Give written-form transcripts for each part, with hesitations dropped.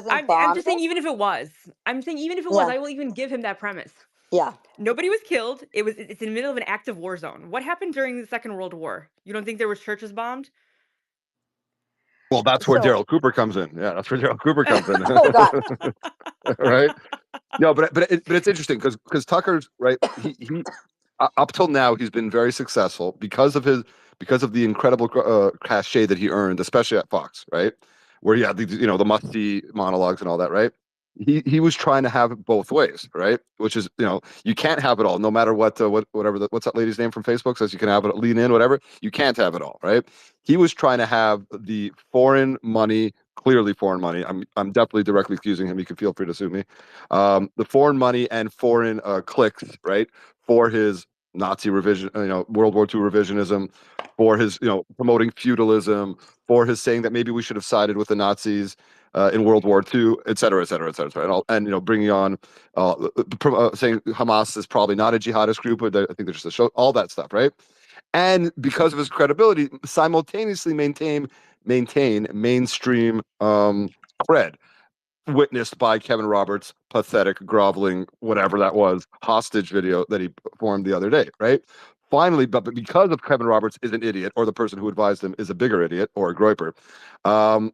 hasn't I'm bombed just it. saying, even if it was, Yeah. I will even give him that premise. Yeah. Nobody was killed. It's in the middle of an active war zone. What happened during the Second World War? You don't think there was churches bombed? Well, that's where So, Daryl Cooper comes in. Yeah, that's where Daryl Cooper comes in. oh God. Right? No, but it's interesting because Tucker's right. He up till now he's been very successful because of the incredible cachet that he earned, especially at Fox, right? Where he had these, the musty monologues and all that, right? He was trying to have it both ways, right? Which is, you can't have it all, no matter whatever what's that lady's name from Facebook says you can have it, lean in, whatever. You can't have it all, right? He was trying to have the foreign money, clearly foreign money. I'm definitely directly accusing him. You can feel free to sue me. The foreign money and foreign clicks, right, for his Nazi revision, World War II revisionism, for his, promoting feudalism, for his saying that maybe we should have sided with the Nazis in World War II, et cetera, et cetera, et cetera, et cetera. And bringing on, saying Hamas is probably not a jihadist group, but I think they're just a show, all that stuff, right? And because of his credibility, simultaneously maintain mainstream cred, witnessed by Kevin Roberts' pathetic, groveling, whatever that was, hostage video that he performed the other day, right? Finally, but because of Kevin Roberts is an idiot, or the person who advised him is a bigger idiot or a groiper, um,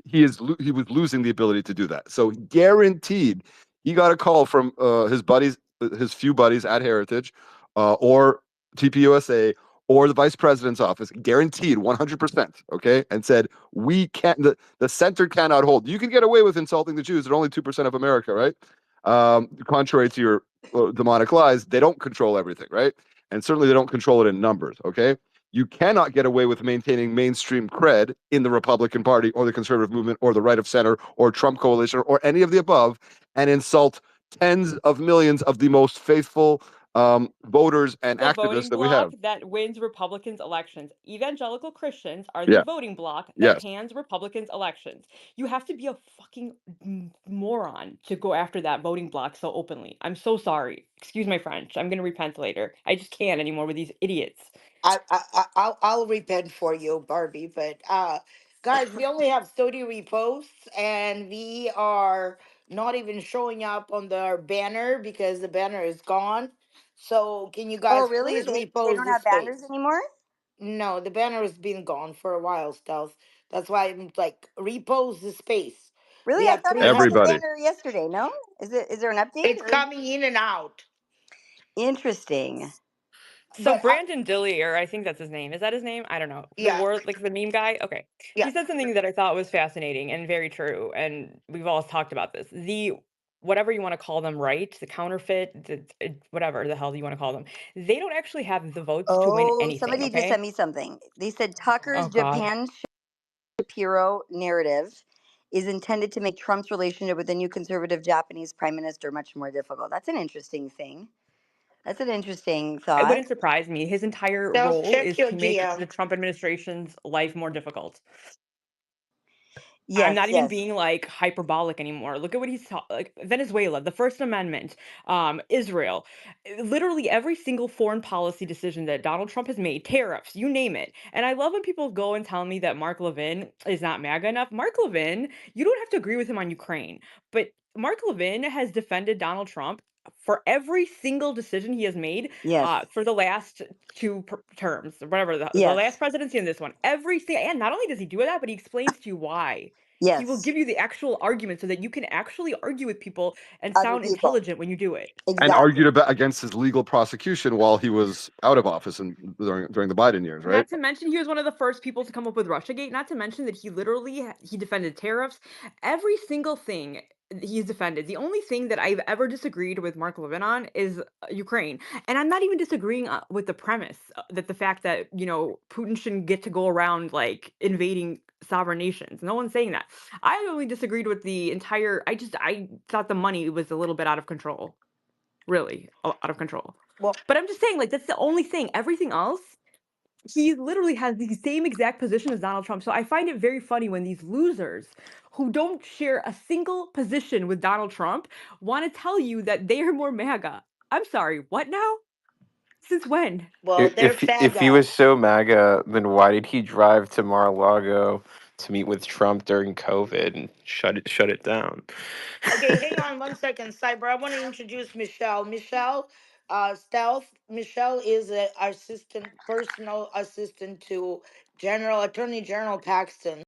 he was losing the ability to do that. So guaranteed, he got a call from his buddies, his few buddies at Heritage, or TPUSA, or the vice president's office, guaranteed 100%, okay, and said, we can't, the center cannot hold. You can get away with insulting the Jews. They're only 2% of America, right? Contrary to your demonic lies, they don't control everything, right? And certainly they don't control it in numbers, okay? You cannot get away with maintaining mainstream cred in the Republican Party or the conservative movement or the right of center or Trump coalition or any of the above and insult tens of millions of the most faithful voters and The activists voting that we bloc have. that wins Republicans elections. Evangelical Christians are the Yeah. voting bloc that Yes. hands Republicans elections. You have to be a fucking moron to go after that voting bloc so openly. I'm so sorry. Excuse my French. I'm gonna repent later. I just can't anymore with these idiots. I'll repent for you, Barbie. But guys, we only have 30 reposts, and we are not even showing up on the banner because the banner is gone. So can you Oh, guys really? please They repost don't this have banners space? anymore? No, the banner has been gone for a while, Stealth. That's why I'm like, repost the space. Really? We I have thought I saw the 300. Everybody. banner yesterday. No? Is there an update It's or coming in and out. interesting? So But Brandon Dillier, I think that's his name. Is that his name? I don't know. The yeah, word, like the meme guy. Okay, yeah. he said something that I thought was fascinating and very true. And we've all talked about this. The whatever you want to call them, right? The counterfeit, whatever the hell you want to call them. They don't actually have the votes to win Oh, anything. somebody just sent Okay. me something. They said Tucker's Oh God. Japan Shapiro narrative is intended to make Trump's relationship with the new conservative Japanese prime minister much more difficult. That's an interesting thing. That's an interesting It thought. wouldn't surprise me. His entire Stealth, role check is your to make GM. the Trump administration's life more difficult. I'm Yes, not even yes. being like hyperbolic anymore. Look at what like Venezuela, the First Amendment, Israel, literally every single foreign policy decision that Donald Trump has made, tariffs, you name it. And I love when people go and tell me that Mark Levin is not MAGA enough. Mark Levin, you don't have to agree with him on Ukraine, but Mark Levin has defended Donald Trump for every single decision he has made Yes. for the last two terms, whatever the last Yes. presidency and this one. Everything, and not only does he do that, but he explains to you why. He will Yes. give you the actual argument so that you can actually argue with people and Other sound people. intelligent when you do it. And Exactly. argued against his legal prosecution while he was out of office and during the Biden years, right? Not to mention, he was one of the first people to come up with Russiagate. Not to mention that he literally he defended tariffs, every single thing he's defended. The only thing that I've ever disagreed with Mark Levin on is Ukraine, and I'm not even disagreeing with the premise that the fact that Putin shouldn't get to go around like invading sovereign nations. No one's saying that. I only disagreed with the entire. I thought the money was a little bit out of control, really out of control. Well, But I'm just saying, like that's the only thing. Everything else he literally has the same exact position as Donald Trump. So I find it very funny when these losers who don't share a single position with Donald Trump want to tell you that they are more MAGA. I'm sorry, what now? Since when? well, they're If he faggot. was so MAGA, then why did he drive to Mar-a-Lago to meet with Trump during COVID and shut it down. Okay, hang on 1 second, Cyber. I want to introduce Michelle. Michelle, Stealth. Michelle is a assistant, personal assistant to General Attorney General Paxton.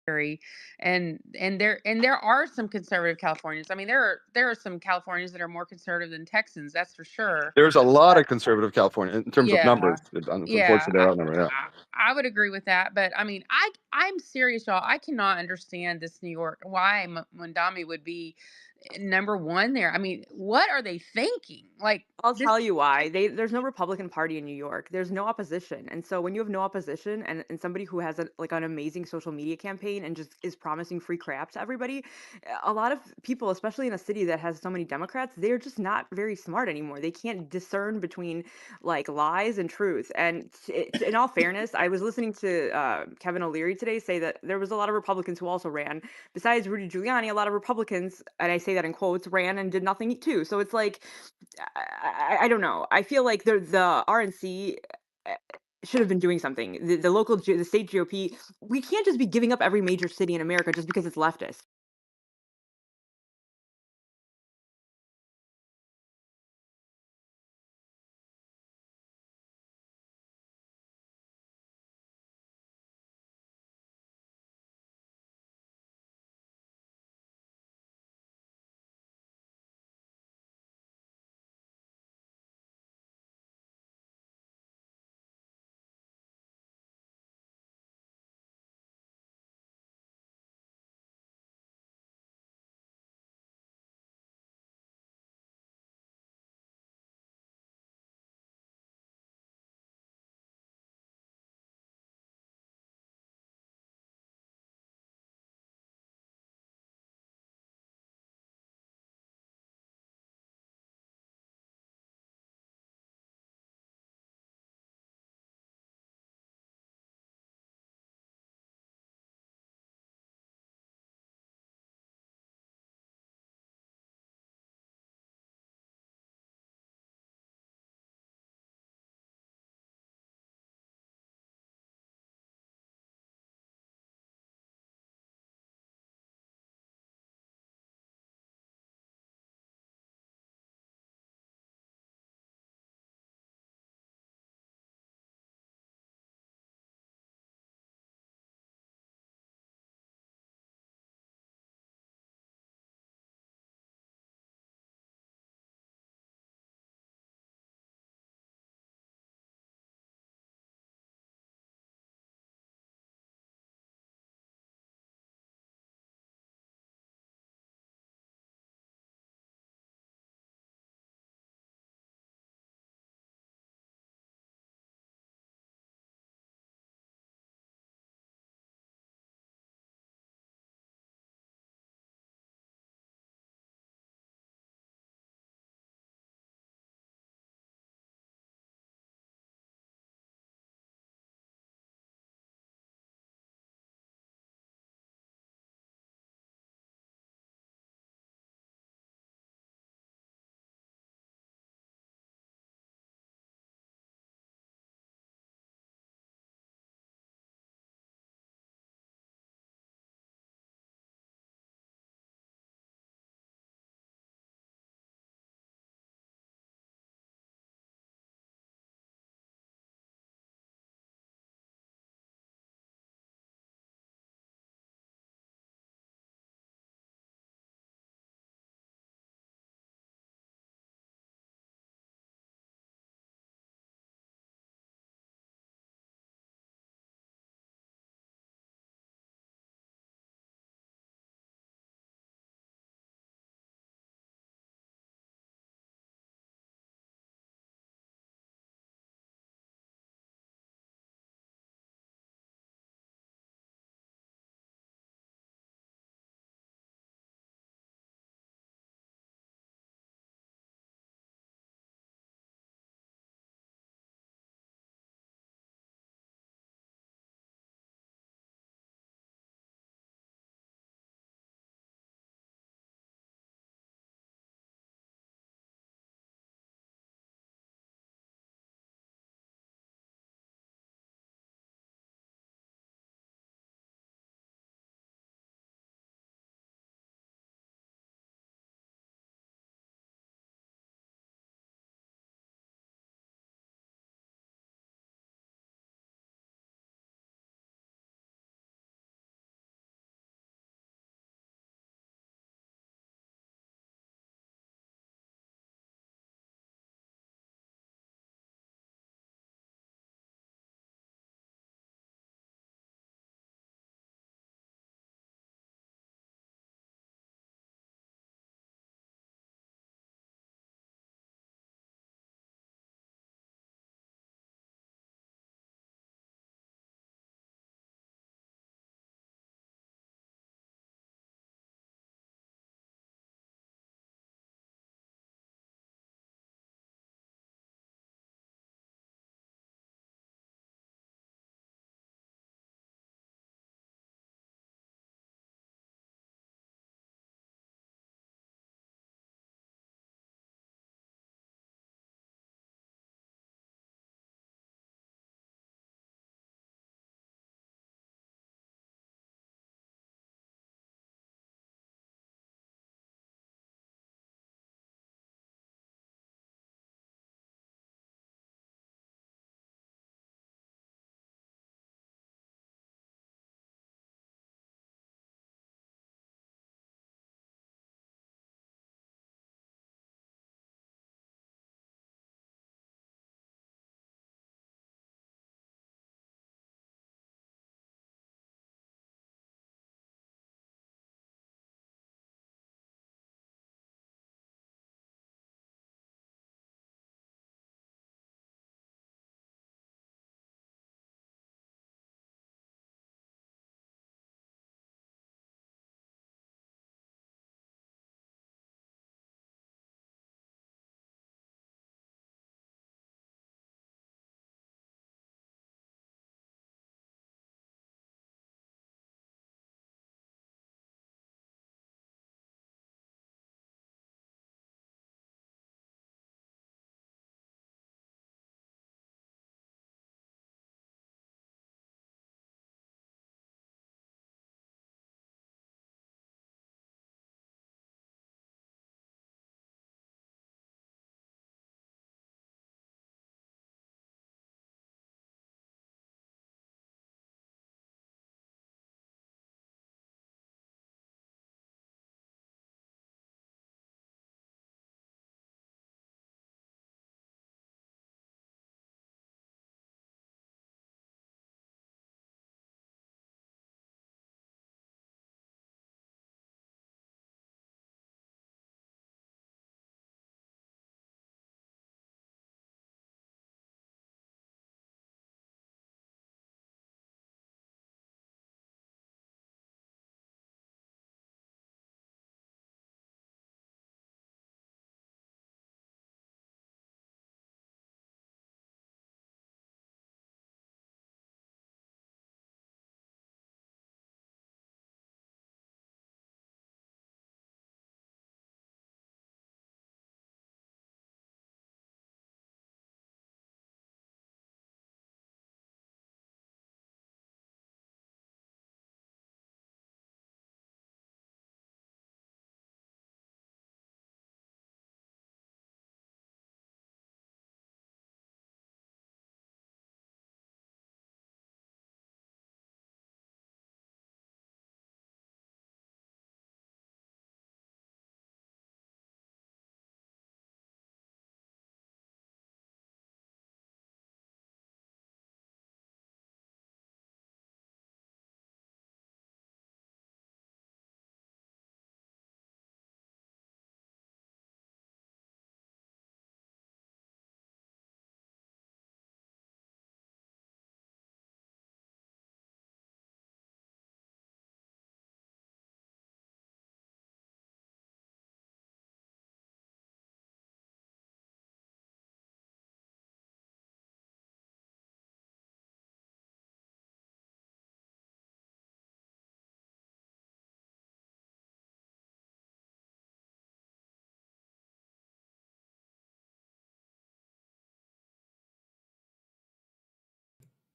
And there are some conservative Californians. I mean, there are some Californians that are more conservative than Texans, that's for sure. There's a lot of conservative California in terms of Yeah, numbers. yeah, Unfortunately, they're outnumbered. Yeah. I would agree with that. But I mean, I'm serious, y'all. I cannot understand this New York, why Mondami would be number one there. I mean, what are they thinking? Like I'll this. tell you why. There's no Republican Party in New York. There's no opposition. And so when you have no opposition and somebody who has like an amazing social media campaign and just is promising free crap to everybody, a lot of people, especially in a city that has so many Democrats, they're just not very smart anymore. They can't discern between like lies and truth. And in all fairness, I was listening to Kevin O'Leary today say that there was a lot of Republicans who also ran. Besides Rudy Giuliani, a lot of Republicans, and I say that in quotes, ran and did nothing too. So it's like, I don't know. I feel like the RNC should have been doing something. The local, the state GOP, we can't just be giving up every major city in America just because it's leftist.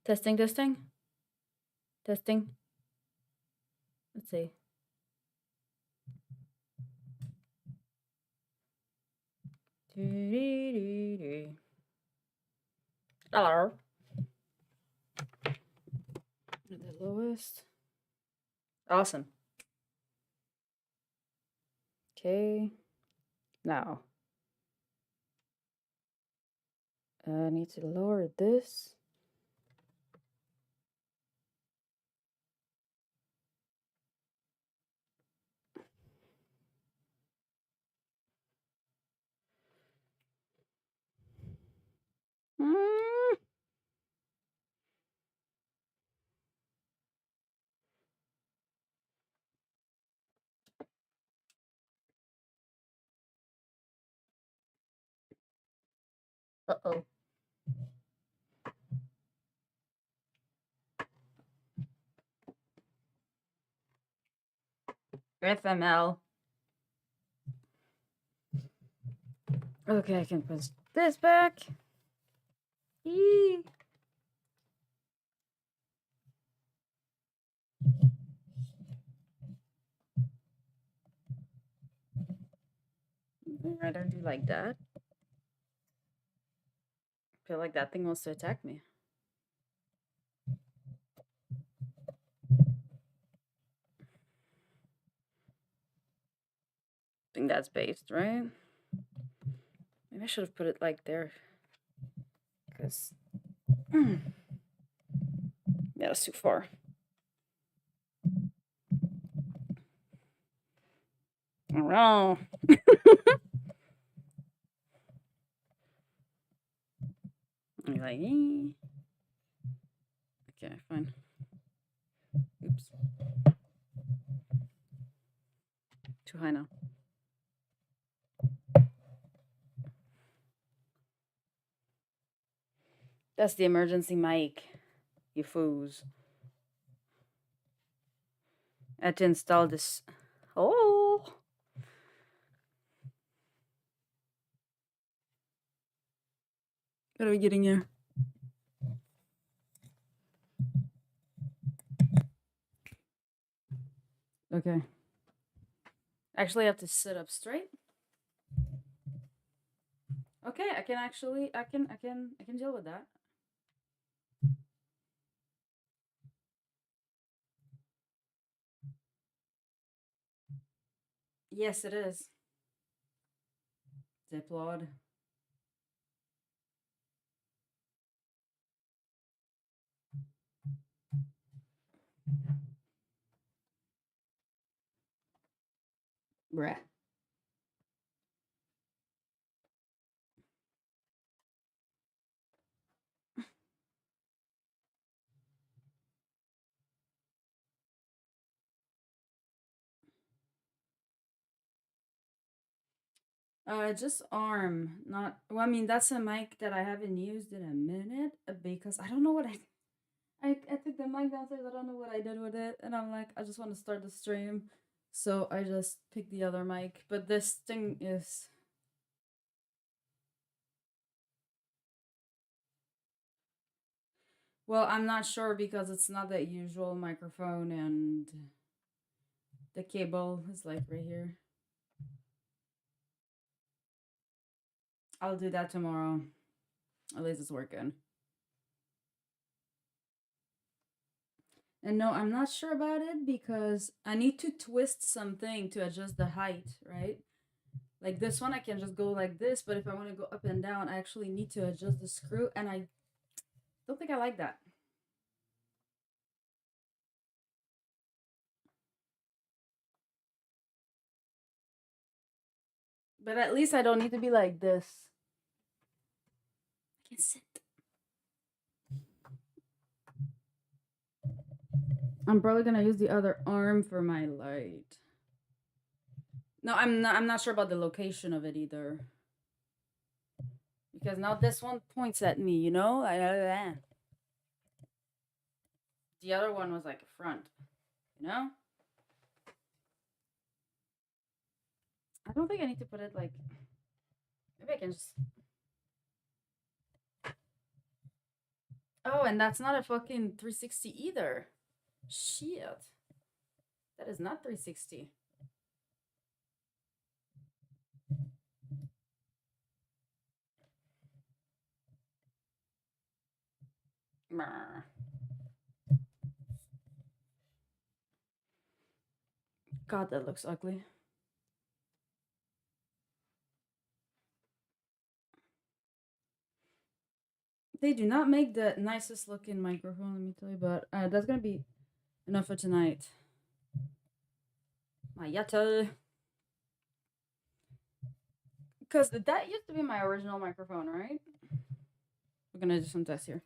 Testing, testing. Testing. Let's see. Hello. The lowest. Awesome. Okay. Now. I need to lower this. Uh-oh. FML. Okay, I can put this back. Yee. I don't do like that. I feel like that thing wants to attack me. I think that's based, right? Maybe I should have put it like there. Because yeah, that's too far. I don't know. I'm like, okay, fine. Oops. Too high now. That's the emergency mic, you fools. I had to install this. Oh. What are we getting here? Okay. Actually, I have to sit up straight. Okay, I can actually, I can deal with that. Yes, it is. Diploid. Bruh. Just arm, not. Well, I mean, that's a mic that I haven't used in a minute because I don't know what I took the mic downstairs. I don't know what I did with it, and I'm like, I just want to start the stream, so I just picked the other mic. But this thing is. Well, I'm not sure because it's not that usual microphone, and the cable is like right here. I'll do that tomorrow. At least it's working. And no, I'm not sure about it because I need to twist something to adjust the height, right? Like this one, I can just go like this, but if I want to go up and down, I actually need to adjust the screw, and I don't think I like that. But at least I don't need to be like this. I can sit. I'm probably gonna use the other arm for my light. No, I'm not sure about the location of it either. Because now this one points at me, you know? The other one was like a front, you know? I don't think I need to put it like. Maybe I can just. Oh, and that's not a fucking 360 either. Shit. That is not 360. Brr. God, that looks ugly. They do not make the nicest looking microphone, let me tell you, but that's gonna be enough for tonight. My Yetta. Because that used to be my original microphone, right? We're gonna do some tests here.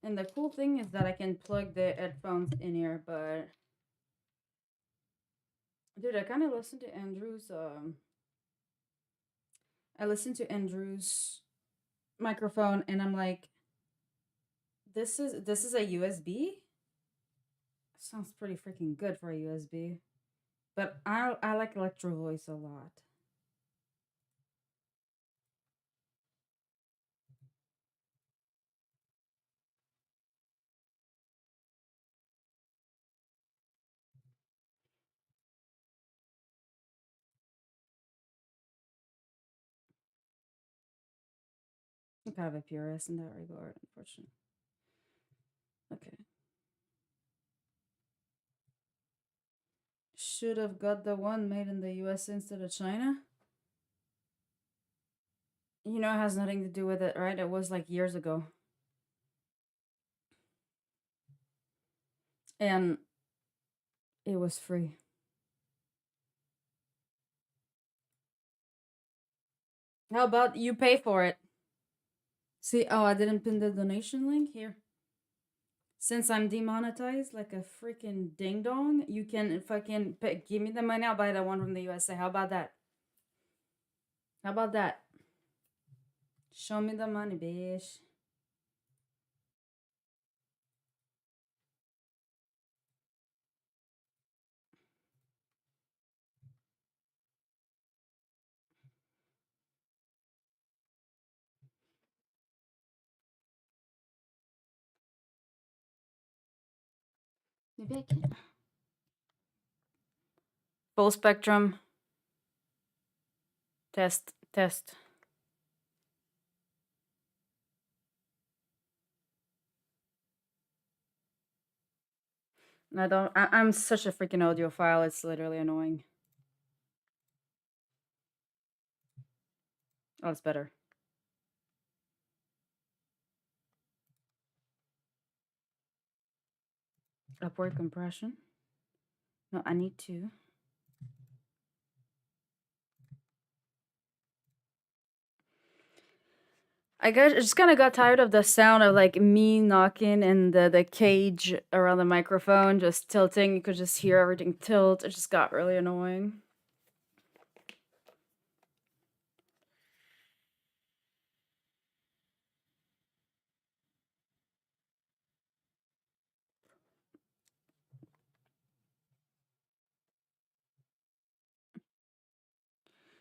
And the cool thing is that I can plug the headphones in here, but dude, I kind of listened to Andrew's I listened to Andrew's microphone and I'm like, this is a USB? Sounds pretty freaking good for a USB. But I like Electro Voice a lot. I'm kind of a purist in that regard, unfortunately. Okay. Should have got the one made in the US instead of China. You know, it has nothing to do with it, right? It was like years ago. And it was free. How about you pay for it? See, oh, I didn't pin the donation link here. Since I'm demonetized like a freaking ding dong, you can fucking give me the money. I'll buy the one from the USA. How about that? How about that? Show me the money, bitch. Maybe I can. Full spectrum. Test, test. I'm such a freaking audiophile. It's literally annoying. Oh, it's better. Upward compression. No, I need to. I just kind of got tired of the sound of like me knocking and the cage around the microphone just tilting. You could just hear everything tilt. It just got really annoying.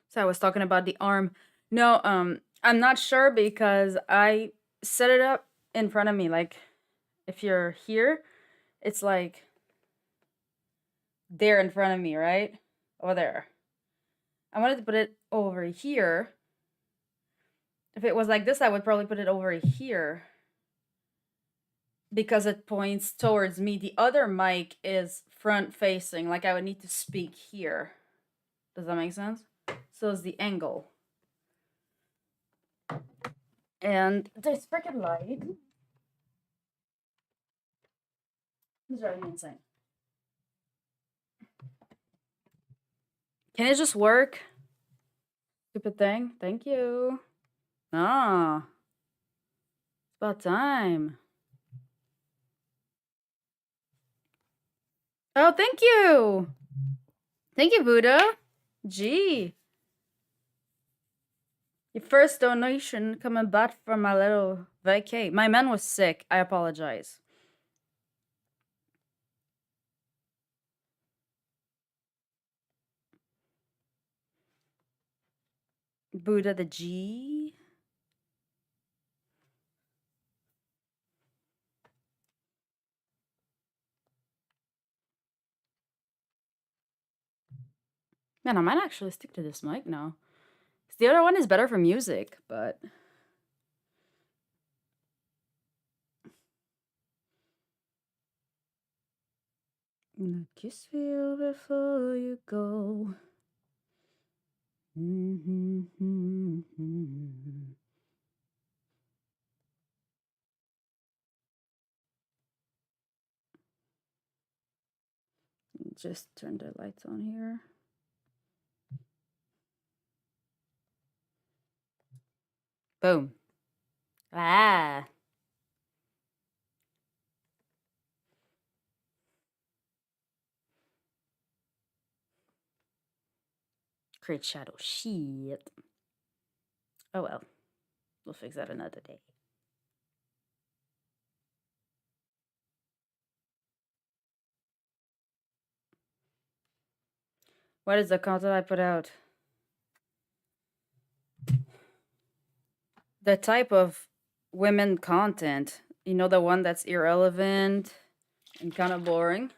So I was talking about the arm. No, I'm not sure because I set it up in front of me. Like, if you're here, it's like there in front of me, right? Over there. I wanted to put it over here. If it was like this, I would probably put it over here because it points towards me. The other mic is front facing. Like, I would need to speak here. Does that make sense? So is the angle. And this freaking light is driving me insane. Can it just work? Stupid thing. Thank you. Ah. It's about time. Oh, thank you. Thank you, Buddha. Gee. Your first donation coming back from my little vacay. My man was sick. I apologize. Buddha the G. Man, I might actually stick to this mic now. The other one is better for music, but kiss you before you go. Just turn the lights on here. Boom. Ah. Create shadow. Shit. Oh well. We'll fix that another day. What is the content I put out? The type of women content. You know, the one that's irrelevant and kind of boring.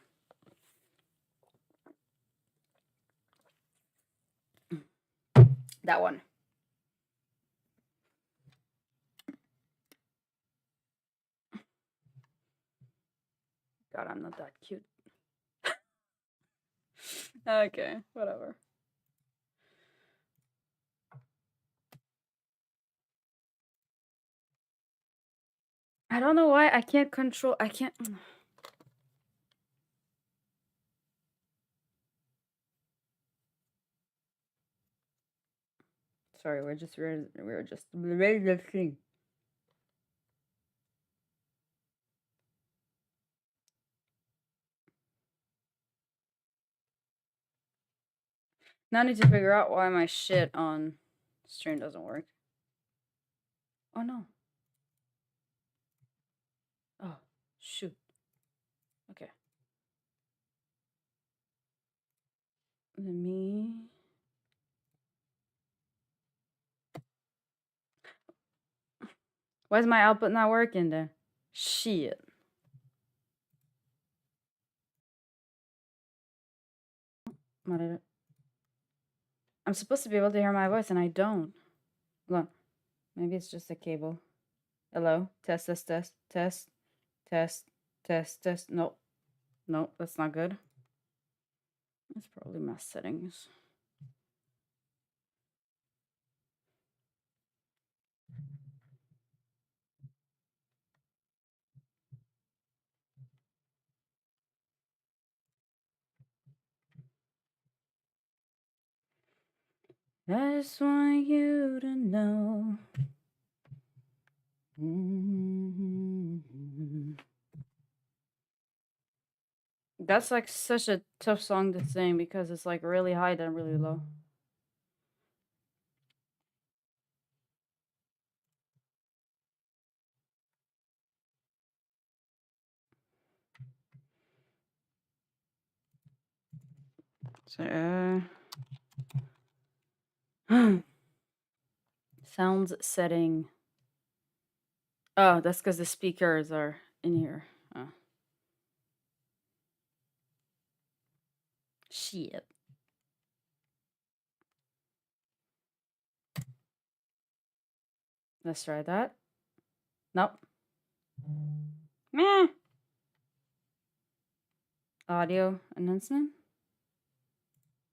That one. God, I'm not that cute. Okay, whatever. I don't know why I can't control. I can't. Sorry, we're just lifting. Now I need to figure out why my shit on stream doesn't work. Oh no. Oh, shoot. Okay. Let me. Why is my output not working there? Shit. I'm supposed to be able to hear my voice and I don't. Hold on. Maybe it's just a cable. Hello? Test, test, test, test, test, test, test. Nope. Nope, that's not good. That's probably my settings. I just want you to know. That's like such a tough song to sing because it's like really high then really low. So, sounds setting. Oh, that's because the speakers are in here. Oh. Shit. Let's try that. Nope. Meh. Audio announcement.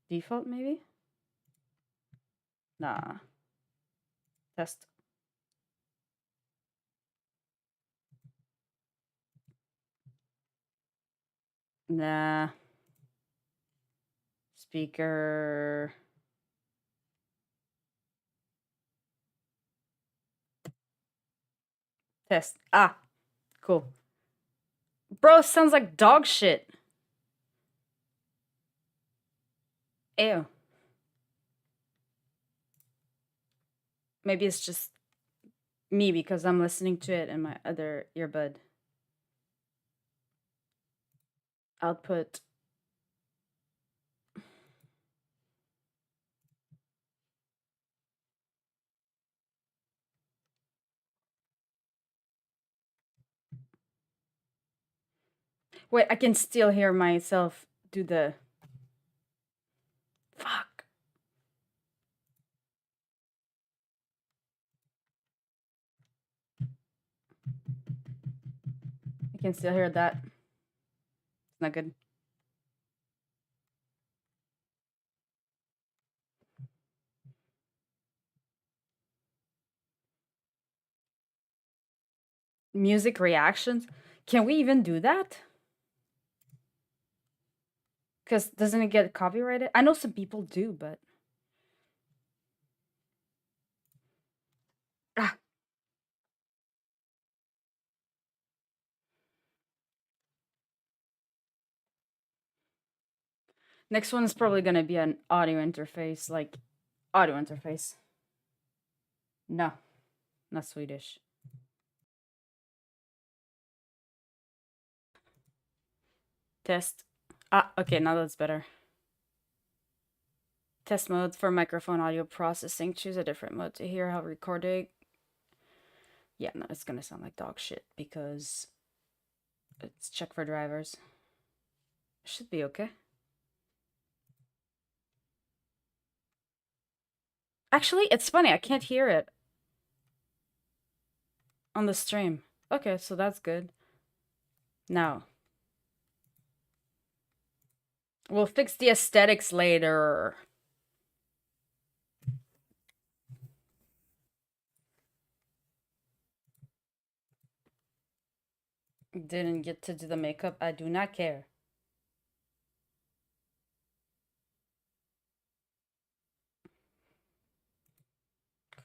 Default, maybe? Nah. Test. Nah. Speaker. Test. Ah. Cool. Bro, sounds like dog shit. Ew. Maybe it's just me because I'm listening to it in my other earbud. Output. Wait, I can still hear myself do the... Fuck. can still hear that. It's not good. Music reactions? Can we even do that? Because doesn't it get copyrighted? I know some people do, but... Ah. Next one is probably going to be an audio interface, like audio interface. No, not Swedish. Test. Ah, okay, now that's better. Test mode for microphone audio processing. Choose a different mode to hear how recording. Yeah, no, it's gonna sound like dog shit because it's check for drivers. Should be okay. Actually, it's funny, I can't hear it on the stream. Okay, so that's good. Now, we'll fix the aesthetics later. Didn't get to do the makeup. I do not care.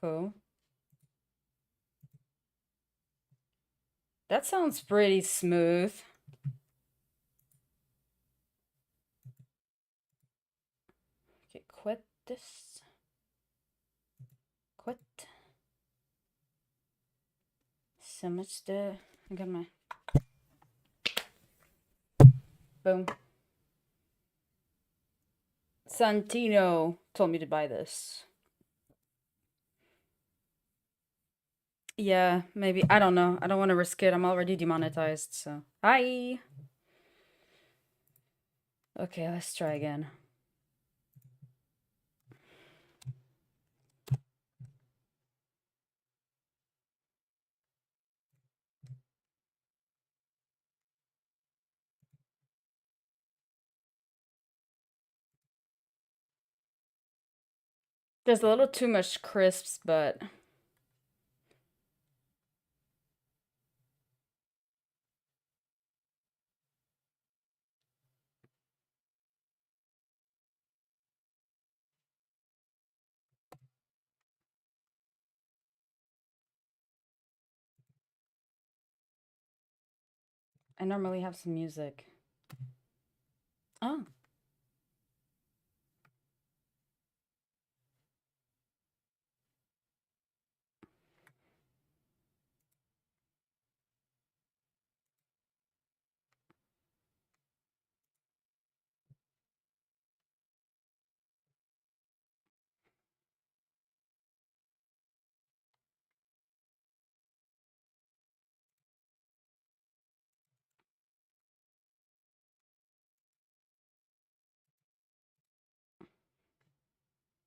Cool. That sounds pretty smooth. Okay, quit this. Quit. So much to... I got my... Boom. Santino told me to buy this. Yeah, maybe. I don't know. I don't want to risk it. I'm already demonetized, so... Hi! Okay, let's try again. There's a little too much crisps, but... I normally have some music. Oh.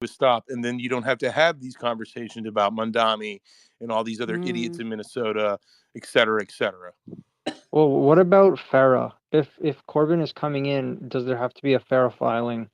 Stop, and then you don't have to have these conversations about Mandami and all these other idiots in Minnesota, et cetera, et cetera. Well, what about FARA? If Corbyn is coming in, does there have to be a FARA filing?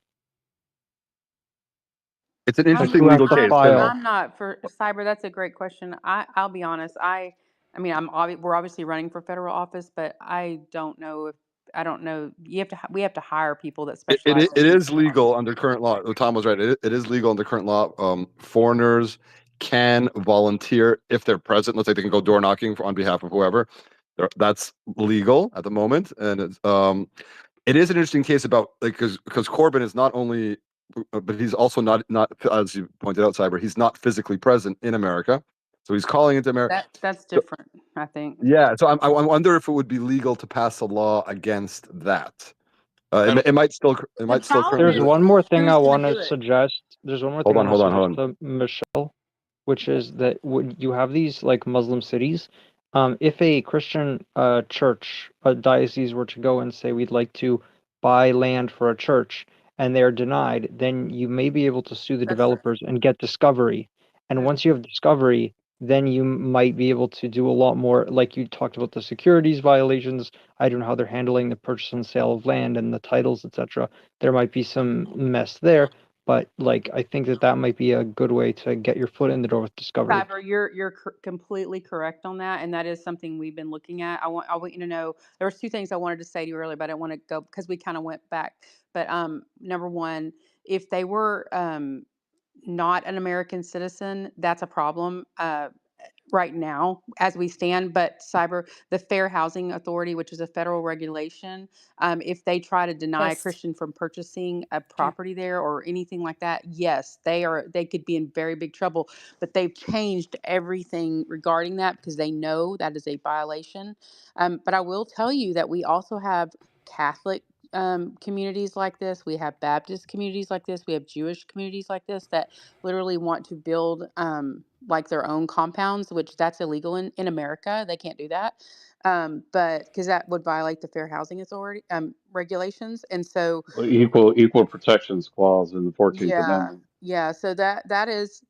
It's an Like, interesting who has legal to case. file? I'm not for cyber. That's a great question. I'll be honest. I mean, we're obviously running for federal office, but I don't know. We have to hire people that specialize. It is legal under current law. Tom was right. It is legal under current law. Foreigners can volunteer if they're present. Let's say they can go door knocking on behalf of whoever. That's legal at the moment, and it is an interesting case about like because Corbyn is not only, but he's also not as you pointed out, Cyber. He's not physically present in America, so he's calling into America. That's different, I think. Yeah, so I wonder if it would be legal to pass a law against that. It might still. There's one more thing I want to suggest. There's one more thing I want to suggest to Michelle, which is that when you have these like Muslim cities, if a Christian church, a diocese were to go and say we'd like to buy land for a church and they're denied, then you may be able to sue the developers and get discovery. And once you have discovery, then you might be able to do a lot more. Like you talked about the securities violations. I don't know how they're handling the purchase and sale of land and the titles, etc. There might be some mess there, but like I think that might be a good way to get your foot in the door with Discovery. Cyber, you're completely correct on that, and that is something we've been looking at. I want you to know there was two things I wanted to say to you earlier, but I didn't want to go because we kind of went back. But number one, if they were not an American citizen, that's a problem. Right now as we stand, but the Fair Housing Authority, which is a federal regulation, if they try to deny a Yes. Christian from purchasing a property there or anything like that, yes, they could be in very big trouble. But they've changed everything regarding that because they know that is a violation. But I will tell you that we also have Catholic communities like this. We have Baptist communities like this. We have Jewish communities like this that literally want to build like their own compounds, which that's illegal in America. They can't do that. But because that would violate the Fair Housing Authority regulations. And so Equal protections clause in the 14th Amendment. yeah. So that is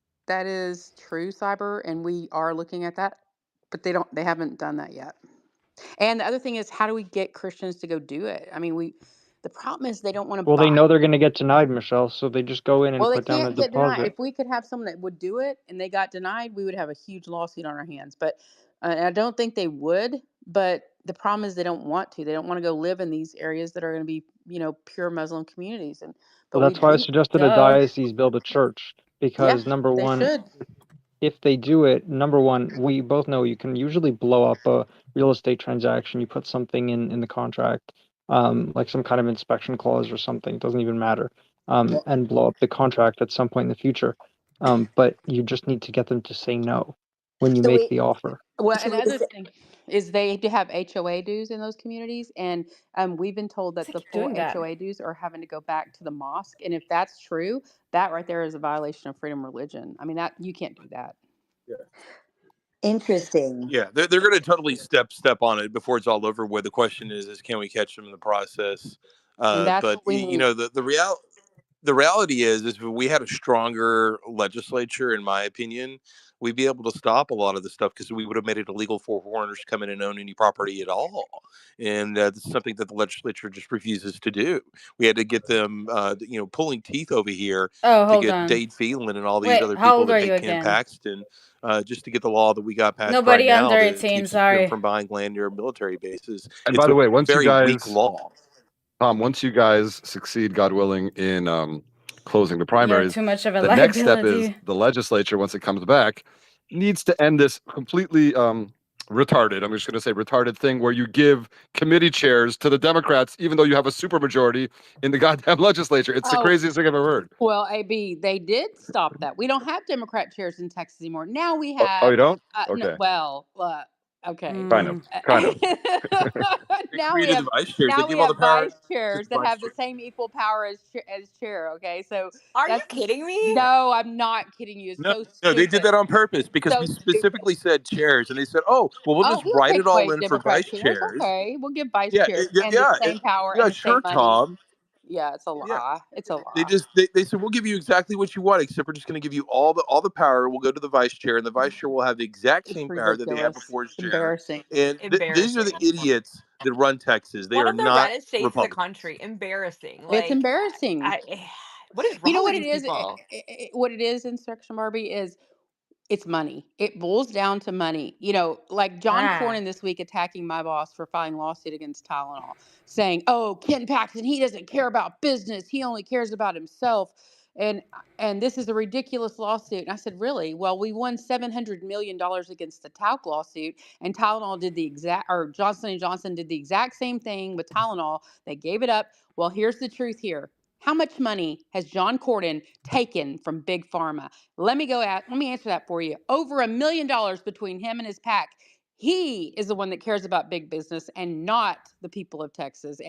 true, Cyber, and we are looking at that, but they haven't done that yet. And the other thing is, how do we get Christians to go do it? I mean, the problem is they don't want to Well, buy. they know they're going to get denied, Michelle, so they just go in and Well, they put down a can't get denied. deposit. If we could have someone that would do it and they got denied, we would have a huge lawsuit on our hands. But and I don't think they would. But the problem is they don't want to. They don't want to go live in these areas that are going to be, pure Muslim communities. Well, that's why I suggested a diocese build a church because number they one, should. if they do it, number one, we both know you can usually blow up a real estate transaction. You put something in the contract, like some kind of inspection clause or something. It doesn't even matter, and blow up the contract at some point in the future. But you just need to get them to say no when you make the offer. Well, and the other thing is they do have HOA dues in those communities, and we've been told that the full doing that? HOA dues are having to go back to the mosque. And if that's true, that right there is a violation of freedom of religion. I mean, that you can't do that. Yeah. Interesting. Yeah, they're going to totally step on it before it's all over with. The question is can we catch them in the process? And that's But what we need. The reality is if we had a stronger legislature, in my opinion, we'd be able to stop a lot of the stuff because we would have made it illegal for foreigners to come in and own any property at all. And this is something that the legislature just refuses to do. We had to get them, pulling teeth over here Oh, to hold get on. Dade Phelan and all these Wait, other how people old that are you hate Ken again? Paxton, just to get the law that we got passed Nobody right now under that 18, keeps us sorry. from buying land near military bases. And It's by the a way, once you very weak guys, law. Tom, once you guys succeed, God willing, in closing the You're primaries, too much of a the next step is liability. the legislature, once it comes back, needs to end this completely retarded, I'm just going to say retarded thing where you give committee chairs to the Democrats, even though you have a supermajority in the goddamn legislature. It's the craziest thing I've ever heard. Well, AB, they did stop that. We don't have Democrat chairs in Texas anymore. Now we Oh, have. you don't? No, Okay. well, okay. Kind of. They now we created have the vice chairs. They now we give all the have power vice to chairs the that vice have the chair. same equal power as chair. Okay, so Are you that's kidding me? no, I'm not kidding you. It's No, so no, they did stupid. that on purpose because So we stupid. specifically said chairs, and they said, "Oh, well, we'll Oh, just we'll write take it all away in for Democrat vice chairs. chairs." Okay, we'll give vice Yeah, chairs and the yeah, same power yeah, and the sure, same money. Tom. Yeah, it's a Yeah, lie. It's a they lie. just they said we'll give you exactly what you want, except we're just going to give you all the power. We'll go to the vice chair, and the vice chair will have the exact It's same power that they had ridiculous. before as It's chair. embarrassing. And these are the Embarrassing. idiots that run Texas. They One are of the not reddest states in the Republicans. country. Embarrassing. It's Like, embarrassing. what is You wrong know with what it these is? people? What it is, Instruction Barbie, is it's money. It boils down to money. Like John Cornyn this week attacking my boss for filing lawsuit against Tylenol, saying, "Oh, Ken Paxton, he doesn't care about business. He only cares about himself." And this is a ridiculous lawsuit. And I said, "Really? Well, we won $700 million against the talc lawsuit, and Tylenol did the exact, or Johnson and Johnson did the exact same thing with Tylenol. They gave it up. Well, here's the truth here." How much money has John Cornyn taken from Big Pharma? Let me answer that for you. Over $1 million between him and his pack. He is the one that cares about big business and not the people of Texas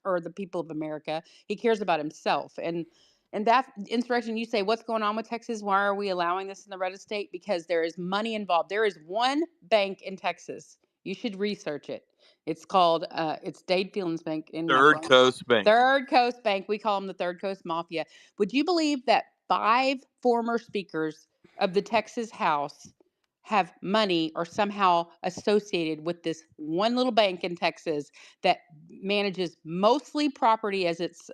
or the people of America. He cares about himself. And that insurrection, you say, what's going on with Texas? Why are we allowing this in the red state? Because there is money involved. There is one bank in Texas. You should research it. It's called, it's Dade Phelan's Bank in Third Coast Bank. Third Coast Bank. We call them the Third Coast Mafia. Would you believe that 5 former speakers of the Texas House have money or somehow associated with this one little bank in Texas that manages mostly property as its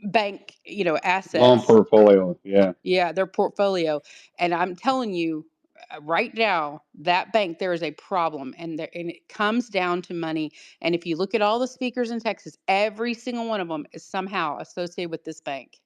bank, Loan assets. portfolio. Yeah. Yeah, their portfolio. And I'm telling you, right now, that bank, there is a problem, and it comes down to money. And if you look at all the speakers in Texas, every single one of them is somehow associated with this bank.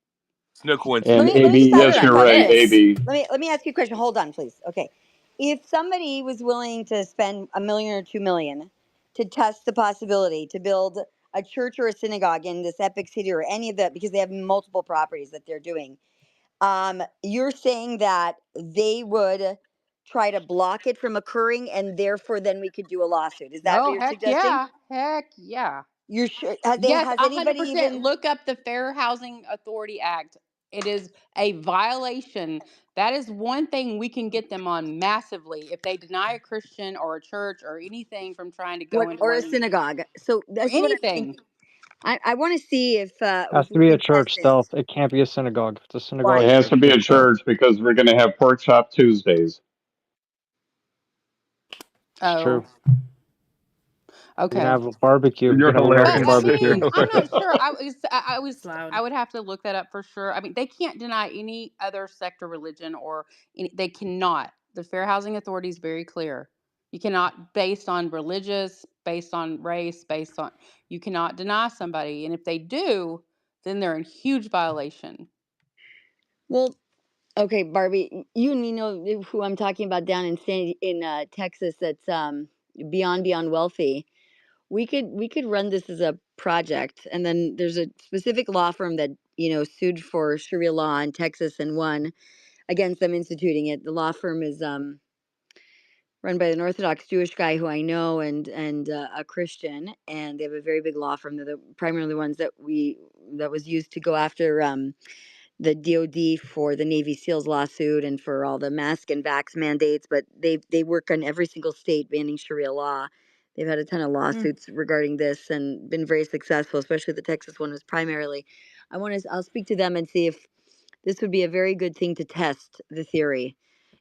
It's no And coincidence. Let me AB, stop yes, you. you're Pause right, for a second. AB. Let me ask you a question. Hold on, please. Okay, if somebody was willing to spend $1 million or $2 million to test the possibility to build a church or a synagogue in this epic city or any of that, because they have multiple properties that they're doing, you're saying that they would try to block it from occurring, and therefore then we could do a lawsuit. Is that what Oh, you're heck suggesting? yeah. Heck yeah. You're sure? Yes, Has anybody 100%. even? Look up the Fair Housing Authority Act. It is a violation. That is one thing we can get them on massively if they deny a Christian or a church or anything from trying to go What, into or a one, synagogue? So that's what I'm thinking. anything. I want to see if Has to we be a can test church, this. Stealth. It can't be a synagogue. If it's a synagogue, It Why? has to be a it's bad. church because we're going to have pork chop Tuesdays. It's true. Oh, We're gonna okay. have a barbecue. We're You're gonna have a But welcome hilarious. I barbecue. mean, You're I'm not hilarious. sure. It's loud. I would have to look that up for sure. I mean, they can't deny any other sect or religion, they cannot. The Fair Housing Authority is very clear. You cannot, based on religious, based on race, you cannot deny somebody. And if they do, then they're in huge violation. Well, okay, Barbie, you know who I'm talking about down in Texas. That's beyond wealthy. We could run this as a project, and then there's a specific law firm that sued for Sharia law in Texas and won against them instituting it. The law firm is run by an Orthodox Jewish guy who I know, and a Christian, and they have a very big law firm. They're the primarily ones that was used to go after the DOD for the Navy SEALs lawsuit and for all the mask and vax mandates. But they work on every single state banning Sharia law. They've had a ton of lawsuits regarding this and been very successful, especially the Texas one was primarily. I'll speak to them and see if this would be a very good thing to test the theory.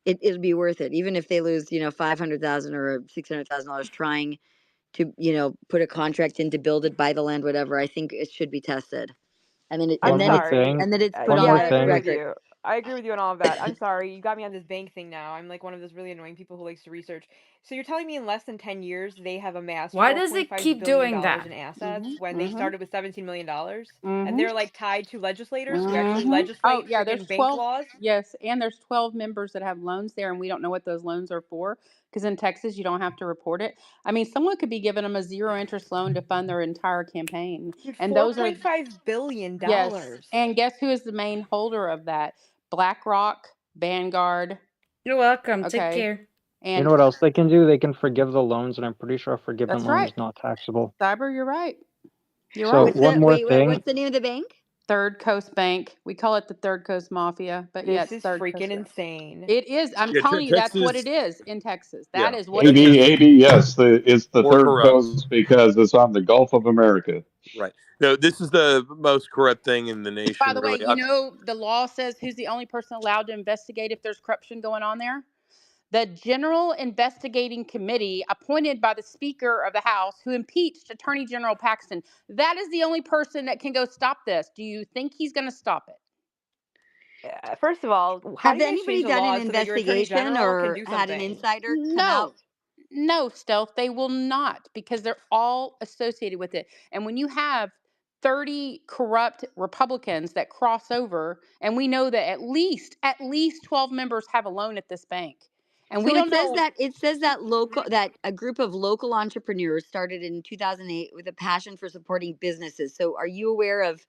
It'll be worth it, even if they lose, $500,000 or $600,000 trying to, put a contract in to build it, buy the land, whatever. I think it should be tested, and then I'm One more sorry. thing. it's put One on Yeah, more I the agree thing. with record. you. I agree with you on all of that. I'm sorry. You got me on this bank thing now. I'm like one of those really annoying people who likes to research. So you're telling me in less than 10 years they have amassed Why does it $4.5 keep billion doing that? in assets Mm-hmm. when they started with $17 million? And Mm-hmm. they're like tied to legislators who actually Mm-hmm. Oh, legislate yeah, there's freaking bank 12. laws? Yes, and there's 12 members that have loans there, and we don't know what those loans are for because in Texas, you don't have to report it. I mean, someone could be giving them a zero interest loan to fund their entire campaign. Dude, And those are, $4.5 billion. yes. And guess who is the main holder of that? BlackRock, Vanguard. You're welcome. Take Okay. care. You know And what else they can do? They can forgive the loans, and I'm pretty sure a forgiven that's loan right. is not taxable. Cyber, you're right. You're So right. one more Wait, thing. what's the name of the bank? Third Coast Bank. We call it the Third Coast Mafia, but yeah, This it's is Third freaking Coast. insane. It is. I'm Yeah, telling you, that's what Texas. it is in Texas. Yeah, That is what it AB, is. Texas yes, it's the more third corrupt. coast because it's on the Gulf of America. Right. No, this is the most corrupt thing in the Which, by nation. the way, Really. I, the law says who's the only person allowed to investigate if there's corruption going on there? The General Investigating Committee appointed by the Speaker of the House who impeached Attorney General Paxton. That is the only person that can go stop this. Do you think he's going to stop it? First of all, how Has do you guys change anybody the done an laws so that your attorney investigation general can or do had an something? insider come out? No, Stealth, they will not because they're all associated with it. And when you have 30 corrupt Republicans that cross over, and we know that at least 12 members have a loan at this bank. And we So don't know. it says that a group of local entrepreneurs started in 2008 with a passion for supporting businesses. So are you aware of?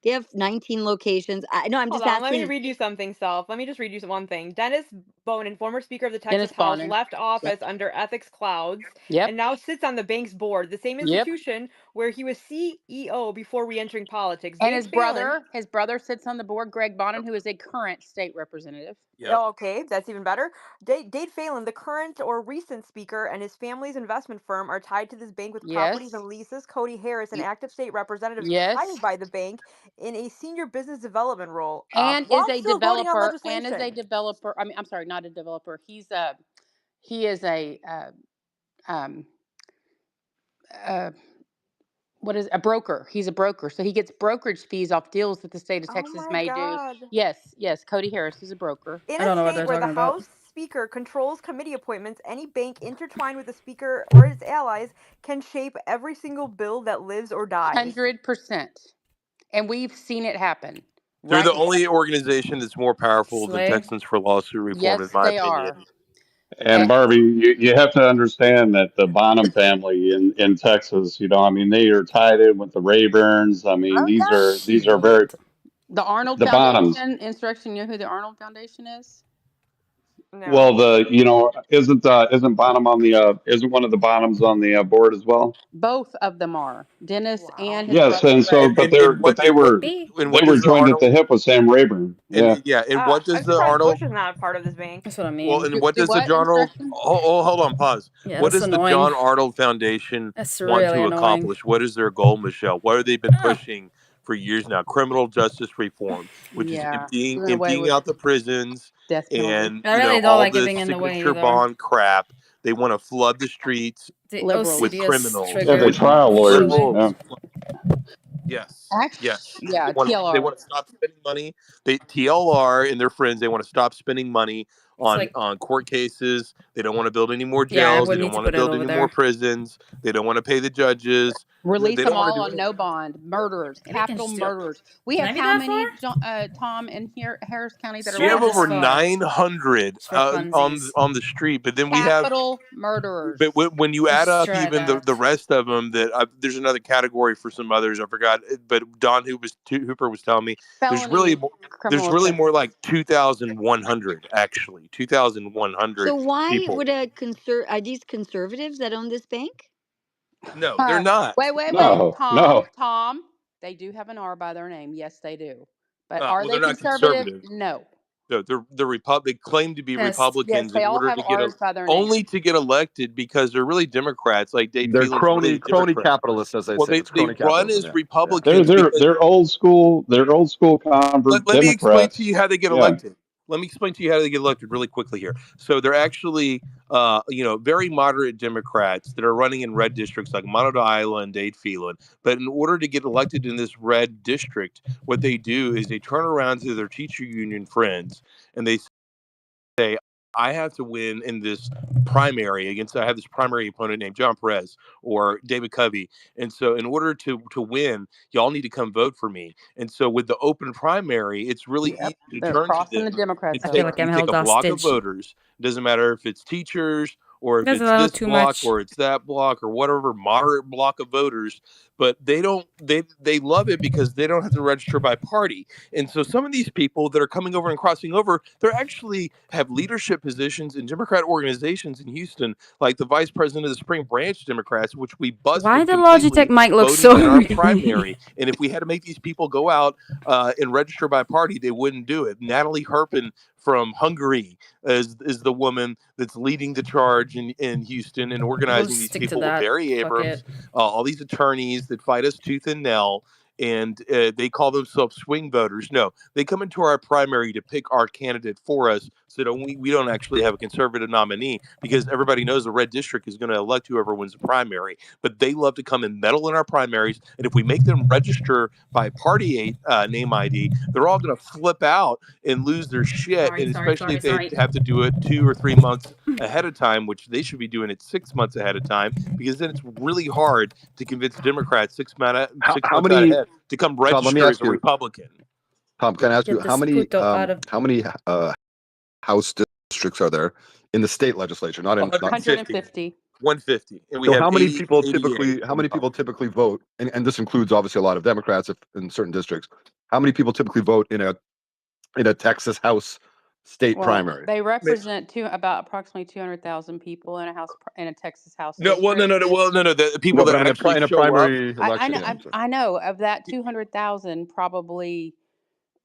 They have 19 locations. I know. I'm Hold just on, let me asking. read you something, Self. Let me just read you one thing. Dennis Bonin, former Speaker of the Texas Dennis House, Bonin. left Yep. office under ethics clouds Yep. and now sits on the bank's board, the same Yep. institution where he was CEO before re-entering politics. And Jake his brother sits on the board, Greg Bonin, who is a current state representative. Yep. Oh, okay, that's even better. Dade Phelan, the current or recent speaker, and his family's investment firm are tied to this bank with properties Yes. and leases. Cody Harris, an active state representative, is hired Yes. by the bank in a senior business development role, And while is a still voting on developer. legislation. I mean, I'm sorry, not a developer. He is a um uh what is a broker? He's a broker, so he gets brokerage fees off deals that the state of Oh Texas my may do. God. Yes, Cody Harris is a broker. In I a don't know what state they're where the talking about. House Speaker controls committee appointments, any bank intertwined with the Speaker or its allies can shape every single bill that lives or dies. 100%. And we've seen it happen They're right the now. only organization that's more powerful than Slay. Texans for Lawsuit Reform, in Yes, my they are. opinion. And Barbie, you have to understand that the Bonham family in Texas, I mean, they are tied in with the Rayburns. I mean, Oh these are Sheeeeeit. very The Arnold the Bonhams. Foundation, Insurrection, you know who the Arnold Foundation is? Well, No. isn't Bonham on the isn't one of the Bonhams on the board as well? Both of them are. Dennis Wow. and his Yes, brother and so Ray. but And what they and what were Beep. and they what were does the joined at Arnold the hip with Sam Rayburn. Yeah. and what I'm does the surprised Arnold Bush is not part of this bank. That's what I well, mean. and what Do does the what, John Arnold Insurrection? hold on, pause. Yeah, What that's does the annoying. John Arnold Foundation That's want really to annoying. accomplish? What is their goal, Michelle? What have they been Ah, pushing for years now? Criminal justice reform, which is Yeah. Doing away emptying with out the prisons death penalty. and I really don't all like it the being in the way signature either. bond crap. They want to flood the streets The Liberals. with OCD is criminals, Yeah, the triggered. with trial lawyers. Chile. Yeah. liberals. Yes, yes. Yeah, They TLR. want to stop spending money. TLR and their friends, they want to stop spending money It's like, on court cases. They don't want to build any more yeah, I jails. They would don't need to want to put it build over any more there. prisons. They don't want to pay the judges. Release They them don't want to all do on no anything. bond. Murderers, Maybe I can capital just do it. murderers. We Can have I be how that far? many, Tom, in here, Harris County that are We Should I have this over murderers? far? 900 Just for funsies. on the street, but then we have. Capital But murderers. when you add Let's up try even the that. rest of them, there's another category for some others. I forgot, but Hooper was telling me Felony there's criminal really offense. more like 2,100 actually, 2,100 So why people. would are these conservatives that own this bank? No, they're not. Wait. No, no. Tom. They do have an R by their name. Yes, they do. But are Well, they they're not conservative? conservative. No. No, they claim to be Test. Yes, Republicans they in all order have to get R's by their name. only to get elected because they're really Democrats. Like Dade They're Phelan's really a crony Democrat. capitalists, as they Well, say. It's they crony run capitalism. as Yeah. Republicans because They're old school. They're old school convert let me explain to Democrats. you how they get Yeah. elected. Let me explain to you how they get elected really quickly here. So they're actually, very moderate Democrats that are running in red districts like Monado Island and Dade Phelan. But in order to get elected in this red district, what they do is they turn around to their teacher union friends and they say, I have to win in this primary I have this primary opponent named John Perez or David Covey. And so in order to win, y'all need to come vote for me. And so with the open primary, it's really Yep. easy to They're turn to crossing the them Democrats I feel over. like I'm you take held a block of hostage. voters. It doesn't matter if it's teachers or if That's a it's little this too block much. or it's that block or whatever moderate block of voters, but they love it because they don't have to register by party. And so some of these people that are coming over and crossing over, they're actually have leadership positions in Democrat organizations in Houston, like the vice president of the Spring Branch Democrats, which we Why busted the Logitech completely mic looks voting so in our weird? primary. And if we had to make these people go out and register by party, they wouldn't do it. Natalie Herpin from Hungary is the woman that's leading the charge in Houston and We'll organizing these stick to people with that. Barry Fuck Abrams, it. all these attorneys that fight us tooth and nail. And they call themselves swing voters. No, they come into our primary to pick our candidate for us so that we don't actually have a conservative nominee because everybody knows the red district is going to elect whoever wins the primary. But they love to come and meddle in our primaries. And if we make them register by party name ID, they're all going to flip out and lose their shit. And especially if they have to do it 2 or 3 months ahead of time, which they should be doing it 6 months ahead of time, because then it's really hard to convince Democrats 6 months out ahead to come register as a Republican. Tom, can I ask you Get this puto out of. how many House districts are there in the state legislature? Not in 150. 150. And we so have how many 80, people 88 typically vote? And this includes obviously a lot of Democrats in certain districts. How many people typically vote in a Texas House state primary? They represent about approximately 200,000 people in a Texas House No, district. no. The people that actually in a show primary up. election. I know of that 200,000, probably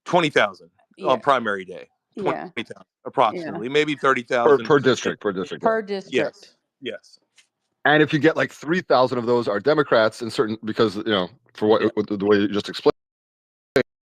20,000 on primary day. Yeah. 20,000 approximately, maybe per 30,000 district, per district. Per Yeah. district. Yes. And if you get like 3,000 of those are Democrats in certain, because for what Yeah. the way you just explained,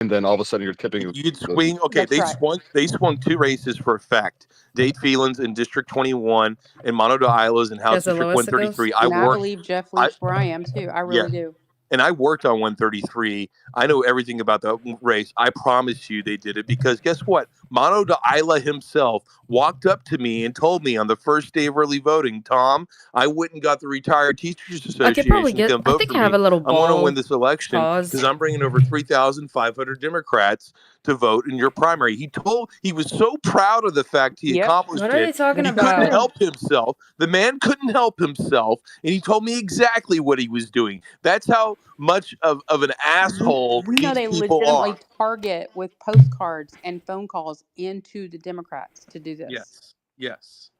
and then all of a sudden you're tipping. You'd swing. Okay, That's right. They swung 2 races for a fact. Dade Phelan's in District 21 and Mono de Isla's in House Guess the District lowest it goes? 133. And I believe Jeff I Leach where I am too. I yeah, really do. and I worked on 133. I know everything about the race. I promise you they did it because guess what? Mono de Isla himself walked up to me and told me on the first day of early voting, Tom, I went and got the Retired Teachers I could probably Association to get. come I vote think for I have me. a little I'm going to win ball this election pause. because I'm bringing over 3,500 Democrats to vote in your primary. He was so proud of the fact he Yep. accomplished What are they it. talking He couldn't about? help himself. The man couldn't help himself, and he told me exactly what he was doing. That's how much of an asshole We know these they people are. legitimately target with postcards and phone calls into the Democrats to do this. Yes.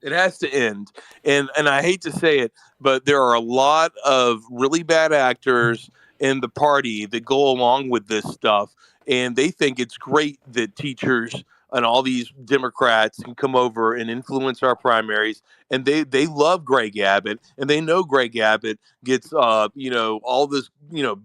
It has to end. And I hate to say it, but there are a lot of really bad actors in the party that go along with this stuff, and they think it's great that teachers and all these Democrats can come over and influence our primaries, and they love Greg Abbott, and they know Greg Abbott gets all this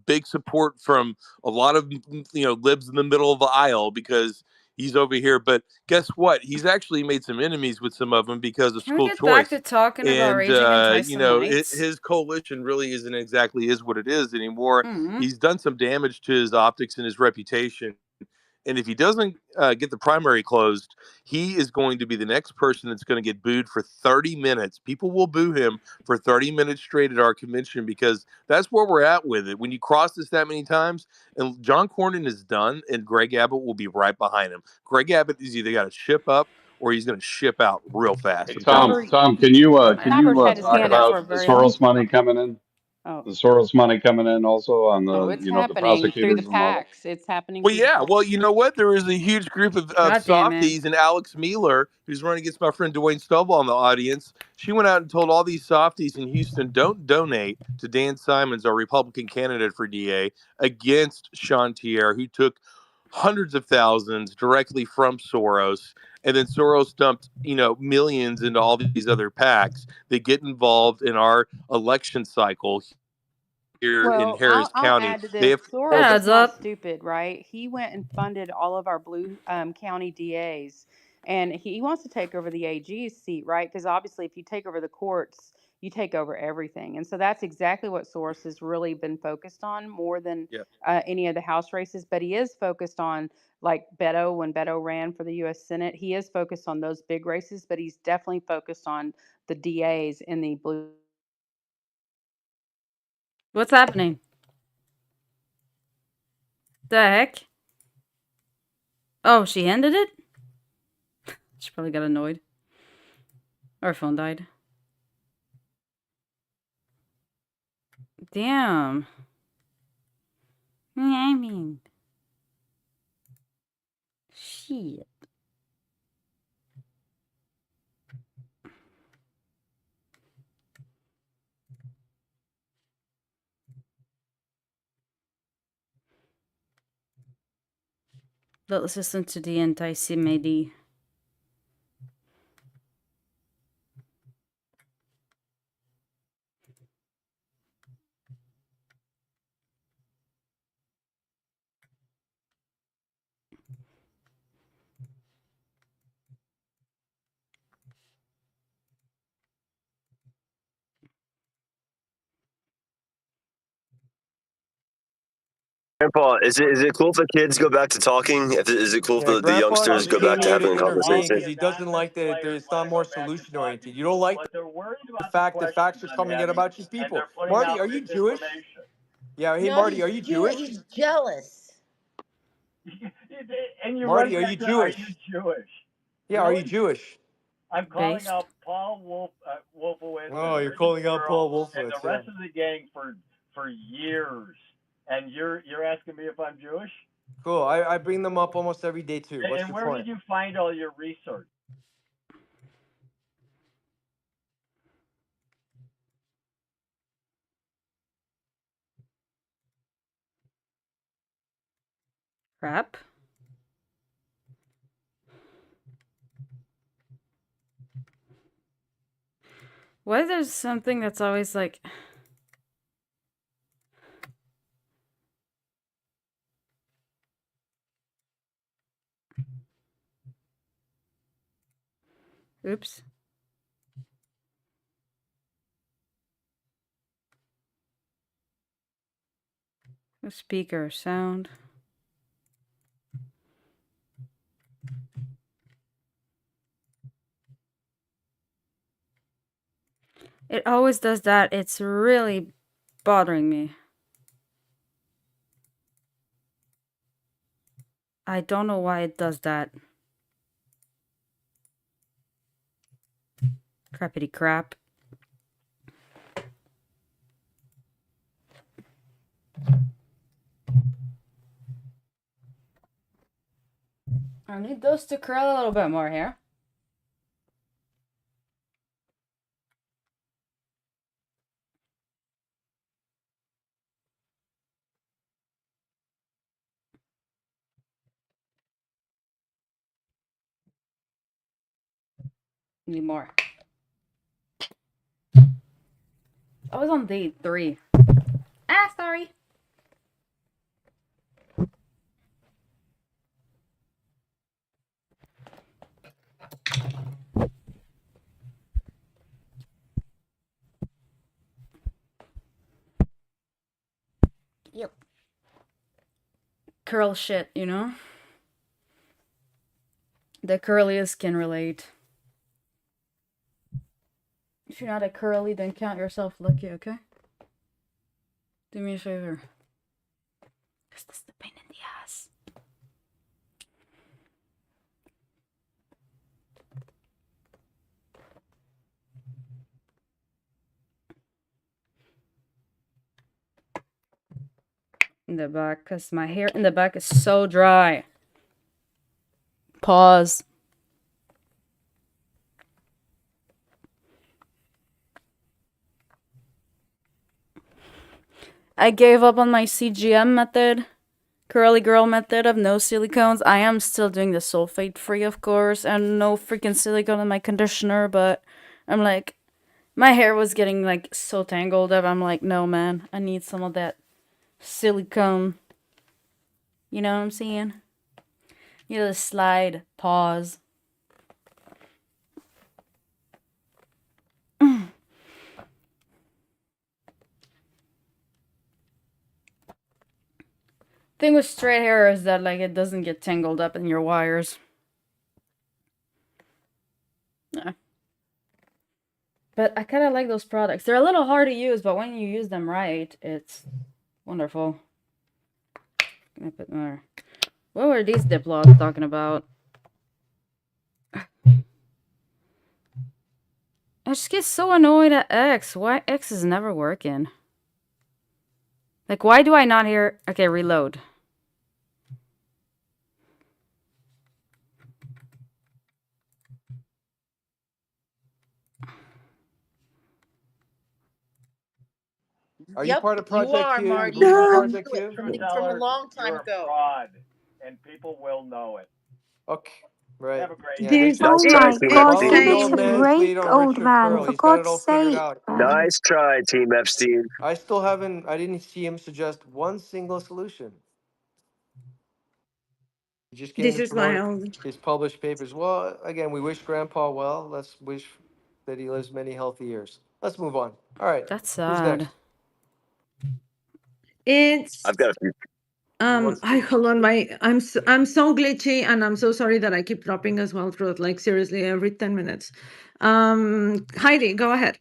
big support from a lot of libs in the middle of the aisle because he's over here. But guess what? He's actually made some enemies with some of them because of Can we school get back to choice. talking about And, Rage Against Islamites? his coalition really isn't exactly is what it is anymore. Mm-hmm. He's done some damage to his optics and his reputation. And if he doesn't get the primary closed, he is going to be the next person that's going to get booed for 30 minutes. People will boo him for 30 minutes straight at our convention because that's where we're at with it. When you cross this that many times, and John Cornyn is done, and Greg Abbott will be right behind him. Greg Abbott is either got to ship up or he's going to ship out real fast. Hey, I'm telling you. Tom, can you Chopper's had his talk hand up for a about the very long Soros money time. coming in? Oh. The Soros money coming in also on Oh, the it's the happening through the prosecutors and all that. PACs. It's happening Well, through the yeah. Well, PACs. you know what? There is a huge group of God damn it. softies, and Alex Mueller, who's running against my friend Dwayne Stovall in the audience, she went out and told all these softies in Houston, don't donate to Dan Simons, our Republican candidate for DA, against Sean Tier, who took hundreds of thousands directly from Soros. And then Soros dumped, millions into all these other PACs that get involved in our election cycle here in Well, Harris I'll County. add to They this. have That Soros control. is adds not up. stupid, right? He went and funded all of our blue county DAs, and he wants to take over the AG's seat, right? Because obviously, if you take over the courts, you take over everything, and so that's exactly what Soros has really been focused on more than Yeah. any of the House races. But he is focused on like Beto when Beto ran for the U.S. Senate. He is focused on those big races, but he's definitely focused on the DAs in the blue. What's happening? The heck? Oh, she ended it? She probably got annoyed. Or her phone died. Damn. I mean. Shit. Let's listen to the anti-Semitic. Grandpa, is it cool if the kids go back to talking? Is it cool if the Grandpa youngsters go back to continue to having a intervene conversation? because he doesn't like that it's not more solution oriented. You don't like the fact that facts are coming out about you people. Marty, are you Jewish? Yeah, hey No, Marty, are you Jewish? he's jealous. And you Marty, run are back you to, are you Jewish? Jewish? Yeah, are you Really? Jewish? I'm calling Based. out Paul Wolfowitz Oh, and you're Richard calling out Squirrel Paul and Wolfowitz, the yeah. rest of the gang for years. And you're asking me if I'm Jewish? Cool. I bring them up almost every day too. What's And your where point? did you find all your research? Crap. Why there's something that's always like... Oops. The speaker sound. It always does that. It's really bothering me. I don't know why it does that. Crappity crap. I need those to curl a little bit more here. Need more. I was on day 3. Ah, sorry. Yep. Curl shit, you know? The curliest can relate. If you're not a curly, then count yourself lucky, okay? Do me a favor. Because this is the pain in the ass. In the back, because my hair in the back is so dry. Pause. I gave up on my CGM method, curly girl method of no silicones. I am still doing the sulfate free, of course, and no freaking silicone in my conditioner, but I'm like, my hair was getting like so tangled up. I'm like, no, man, I need some of that silicone. You know what I'm saying? You know, the slide, pause. Thing with straight hair is that like it doesn't get tangled up in your wires. Yeah. But I kind of like those products. They're a little hard to use, but when you use them right, it's wonderful. Can I put more? What were these diplods talking about? I just get so annoyed at X. Why X is never working? Like, why do I not hear... Okay, reload. Are you part of you Project are, Q? You Marty. believe in You Project knew it Q? from a long time You're a ago. fraud, and people will know it. Okay, right. Have a great Yeah, day. they Nice should Oh try, my Team god, follow he the Epstein. looks old man's lead great, on old Richard man. Curl. For He's got it God's all figured sake, out. man. Nice try, Team Epstein. I still haven't. I didn't see him suggest one single solution. He just came This to is promote wild. his published papers. Well, again, we wish Grandpa well. Let's wish that he lives many healthy years. Let's move on. All right. That's Who's sad. next? It's I've got a few. I hold on I'm so glitchy and I'm so sorry that I keep dropping as well through like seriously every 10 minutes. Heidi, go ahead.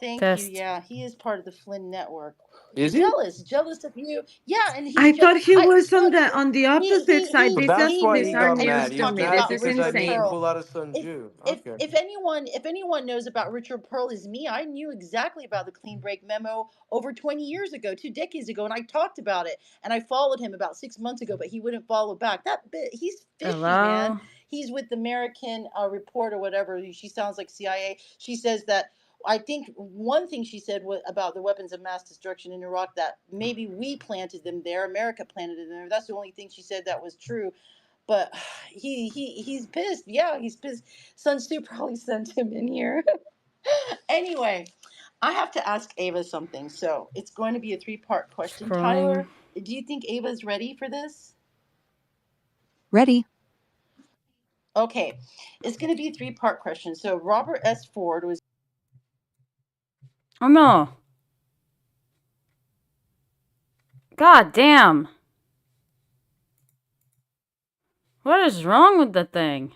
Thank you. Test. Yeah, he is part of the Flynn network. Is he? Jealous of you. Yeah, and I he's just. thought he I was look. on the opposite side. So He that's This why he knew, bizarre got and news mad. he's He to was talking me. mad This about is because I Richard made him insane. Pearl. pull out his son If Jew. if Okay. if anyone knows about Richard Pearl is me, I knew exactly about the clean break memo over 20 years ago, 2 decades ago, and I talked about it. And I followed him about 6 months ago, but he wouldn't follow back. That bit, he's fishy, man. Hello? He's with the American Report or whatever. She sounds like CIA. She says that. I think one thing she said about the weapons of mass destruction in Iraq, that maybe we planted them there, America planted them there. That's the only thing she said that was true. But he's pissed. Yeah, he's pissed. Sun Tzu probably sent him in here. Anyway, I have to ask Ava something. So it's going to be a 3-part question. Scrolling. Tyler, do you think Ava's ready for this? Ready. Okay. It's going to be a 3-part question. So Robert S. Ford was. Oh no. God damn. What is wrong with the thing?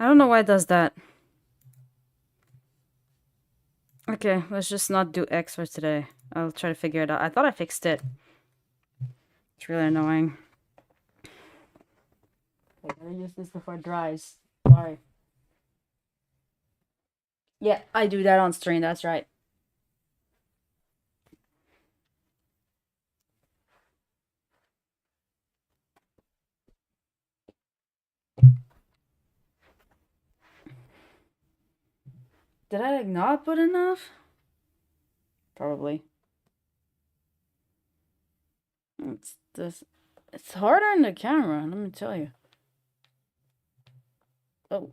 I don't know why it does that. Okay, let's just not do X for today. I'll try to figure it out. I thought I fixed it. It's really annoying. I gotta use this before it dries. Sorry. Yeah, I do that on stream, that's right. Did I not put enough? Probably. It's this. It's harder in the camera, let me tell you. Oh.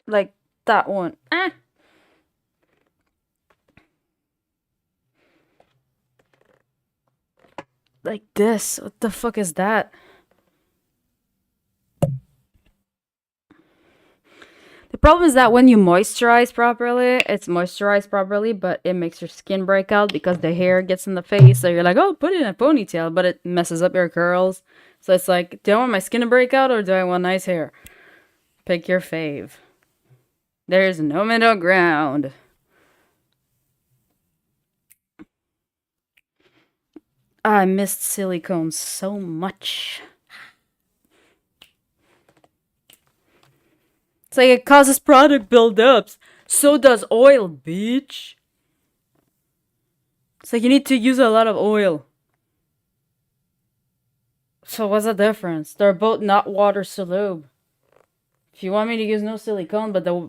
Like that one. Like this. What the fuck is that? The problem is that when you moisturize properly, it's moisturized properly, but it makes your skin break out because the hair gets in the face. So you're like, oh, put it in a ponytail, but it messes up your curls. So it's like, do I want my skin to break out or do I want nice hair? Pick your fave. There's no middle ground. I missed silicone so much. It's like it causes product buildups. So does oil, bitch. It's like you need to use a lot of oil. So what's the difference? They're both not water soluble. If you want me to use no silicone, but the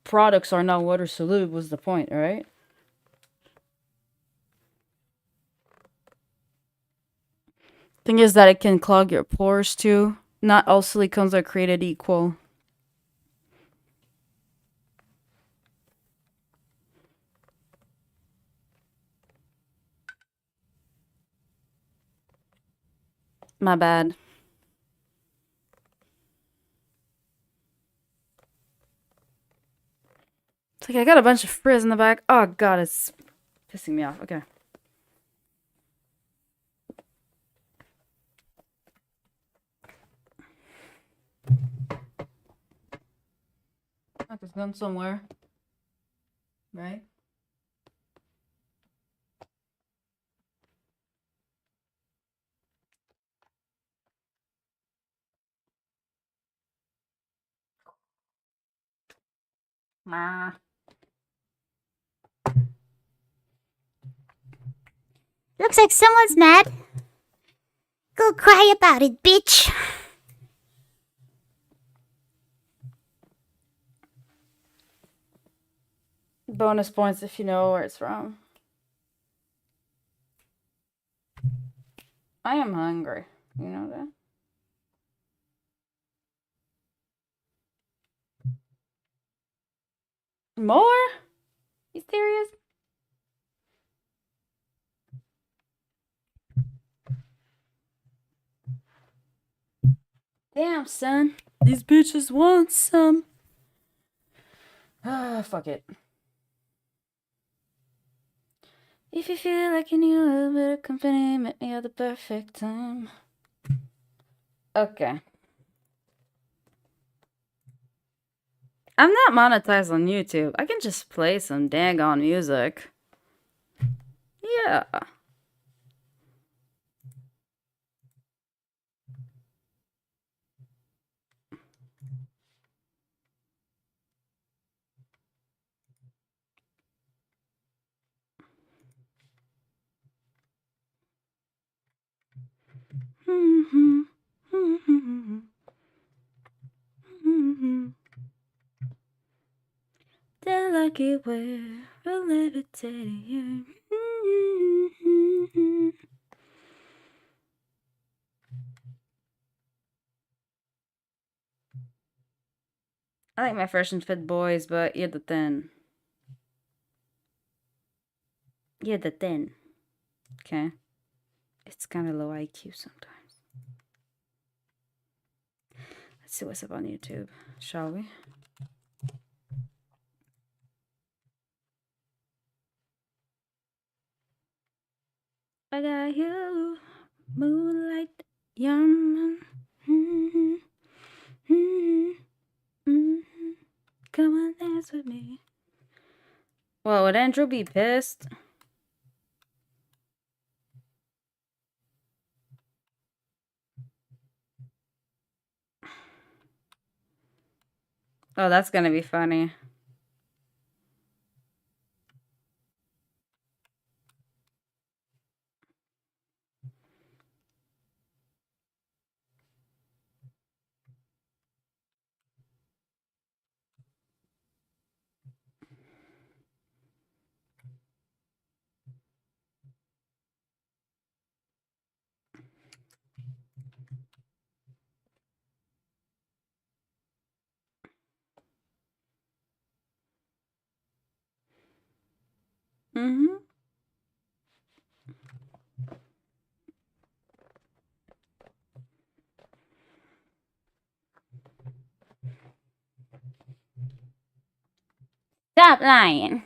products are not water soluble, what's the point, right? Thing is that it can clog your pores too. Not all silicones are created equal. My bad. It's like I got a bunch of frizz in the back. Oh god, it's pissing me off. Okay. It's gone somewhere. Right? Nah. Looks like someone's mad. Go cry about it, bitch. Bonus points if you know where it's from. I am hungry. You know that? More? You serious? Damn, son. These bitches want some. Ah, fuck it. If you feel like you need a little bit of company, meet me at the perfect time. Okay. I'm not monetized on YouTube. I can just play some dang on music. Yeah. The lucky way of levitating. I like my fresh and fit boys, but you're the thin. You're the thin. Okay. It's kind of low IQ sometimes. Let's see what's up on YouTube, shall we? I got you, moonlight, yum. Come on, dance with me. Well, would Andrew be pissed? Oh, that's gonna be funny. Mm-hmm. Stop lying.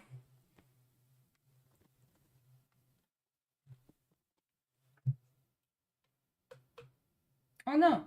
Oh no.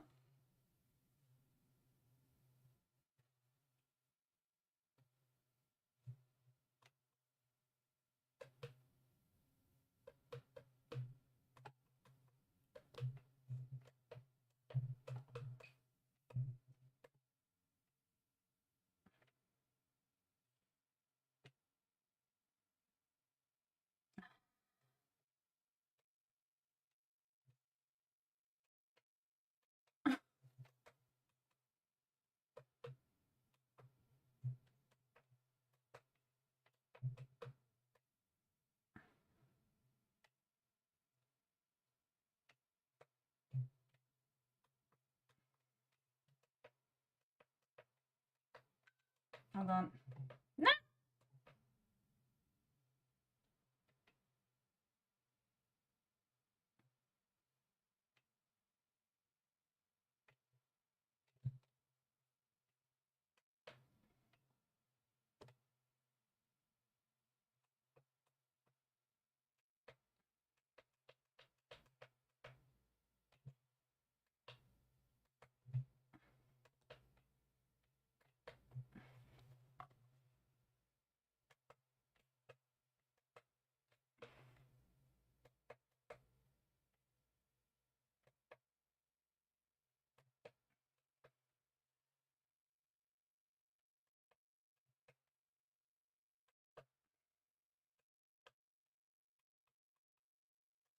Hold on. No.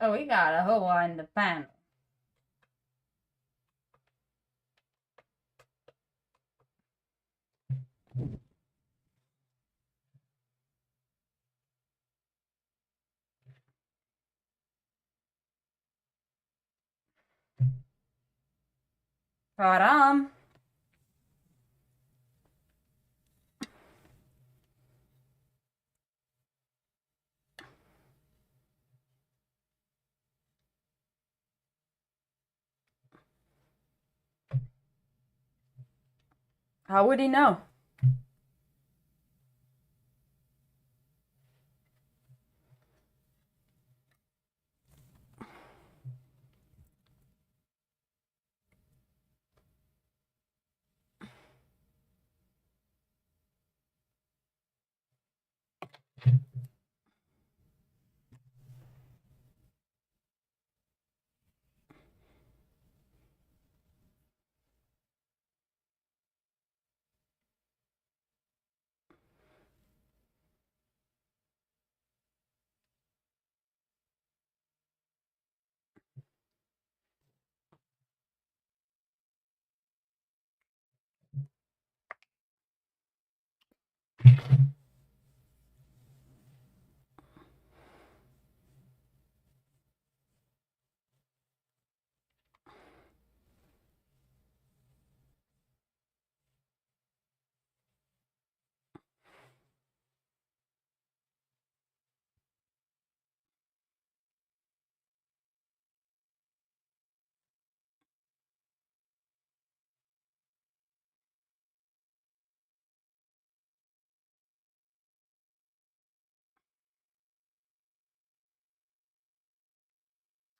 Oh, we got a hole in the panel. Haram. How would he know?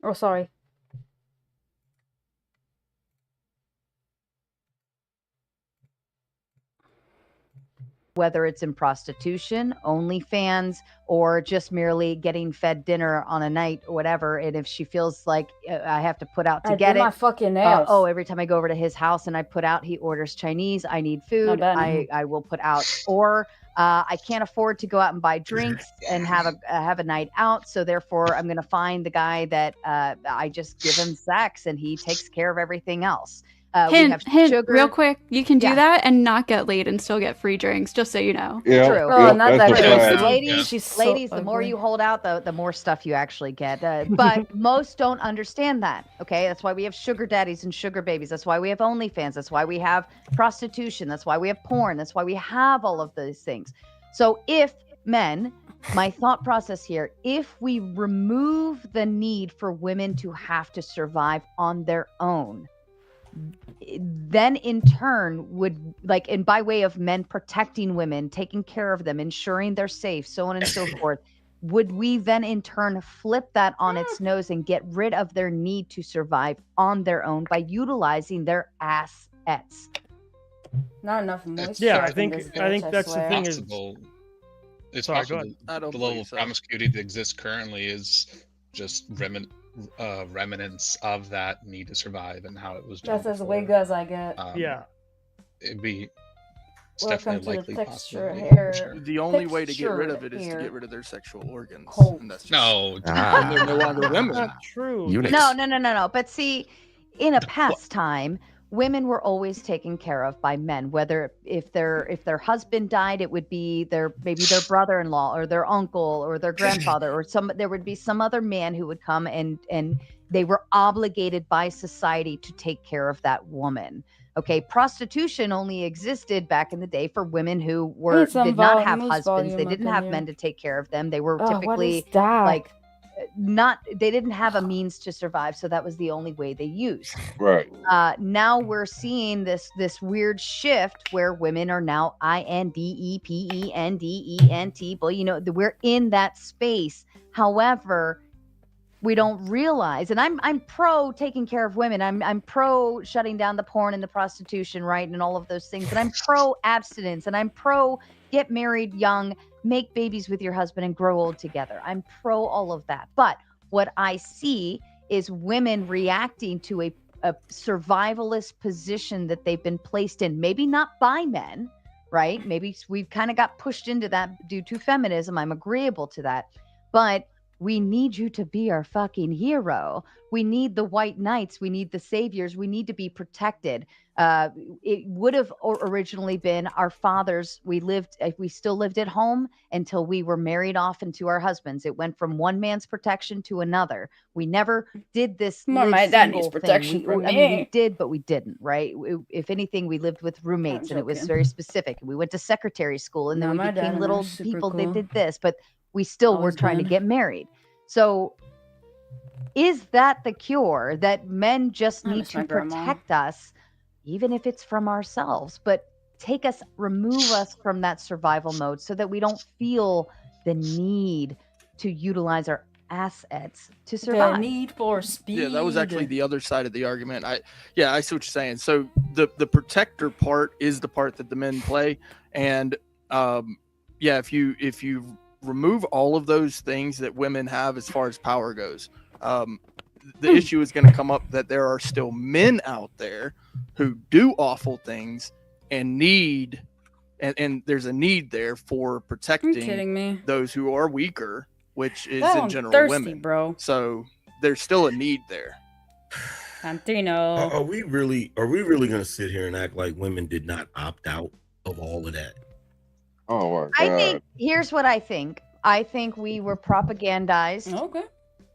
Oh, sorry. Whether it's in prostitution, OnlyFans, or just merely getting fed dinner on a night or whatever. And if she feels like I have to put out to I get did my it, fucking nails. every time I go over to his house and I put out, he orders Chinese. I need food. bad now. I will put out, or I can't afford to go out and buy drinks and have a night out. So therefore, I'm going to find the guy that I just give him sex and he takes care of everything else. We have Hint, sugar. real quick, you can do Yeah. that and not get laid and still get free drinks, just so you know. Yeah, True. Oh, not that that's a crazy. fact. Ladies, She's so ladies, the more ugly. you hold out, the more stuff you actually get. But most don't understand that. Okay, that's why we have sugar daddies and sugar babies. That's why we have OnlyFans. That's why we have prostitution. That's why we have porn. That's why we have all of those things. So if men, my thought process here, if we remove the need for women to have to survive on their own, then in turn would, like, and by way of men protecting women, taking care of them, ensuring they're safe, so on and so forth, would we then in turn flip that on its nose and get rid of their need to survive on their own by utilizing their assets? Not enough moisture. Yeah, I up in think this I think bitch, that's the swear. thing is. Possible. It's Sorry, go possible ahead. the level of promiscuity that exists currently is just remnants of that need to survive and how it was done. That's as before. big as I get. Yeah. It'd be. It's Welcome definitely to the likely texture possible. hair. For sure. The only way to get rid of it is to Textured get rid of their sexual organs. Cold. And that's just, No. and they're no longer women. Not true. No. But see, in a past time, women were always taken care of by men. Whether if their husband died, it would be maybe their brother-in-law or their uncle or their grandfather or there would be some other man who would come and they were obligated by society to take care of that woman. Okay, prostitution only existed back in the day for women who did not have husbands. They didn't have men to take care of them. They were typically like they didn't have a means to survive, so that was the only way they used. Right. Now we're seeing this weird shift where women are now INDEPENDENT. Well, we're in that space. However, we don't realize, and I'm pro taking care of women. I'm pro shutting down the porn and the prostitution, right, and all of those things. And I'm pro abstinence, and I'm pro get married young, make babies with your husband, and grow old together. I'm pro all of that. But what I see is women reacting to a survivalist position that they've been placed in, maybe not by men, right? Maybe we've kind of got pushed into that due to feminism. I'm agreeable to that, but we need you to be our fucking hero. We need the white knights. We need the saviors. We need to be protected. It would have originally been our fathers. We still lived at home until we were married off into our husbands. It went from one man's protection to another. We never did this. My dad needs protection from me. I mean, we did, but we didn't, right? If anything, we lived with roommates and it was very specific. We went to secretary school and then we became little people. They did this, but we still were trying to get married. So is that the cure, that men just need to protect us, even if it's from ourselves, but remove us from that survival mode so that we don't feel the need to utilize our assets to survive? The need for speed. Yeah, that was actually the other side of the argument. I see what you're saying. So the protector part is the part that the men play, and if you remove all of those things that women have as far as power goes, the issue is going to come up that there are still men out there who do awful things and need, and there's a need there for protecting those who are weaker, which is in general women. Bro. So there's still a need there. Santino. Are we really going to sit here and act like women did not opt out of all of that? Oh my God. I think here's what I think. I think we were propagandized.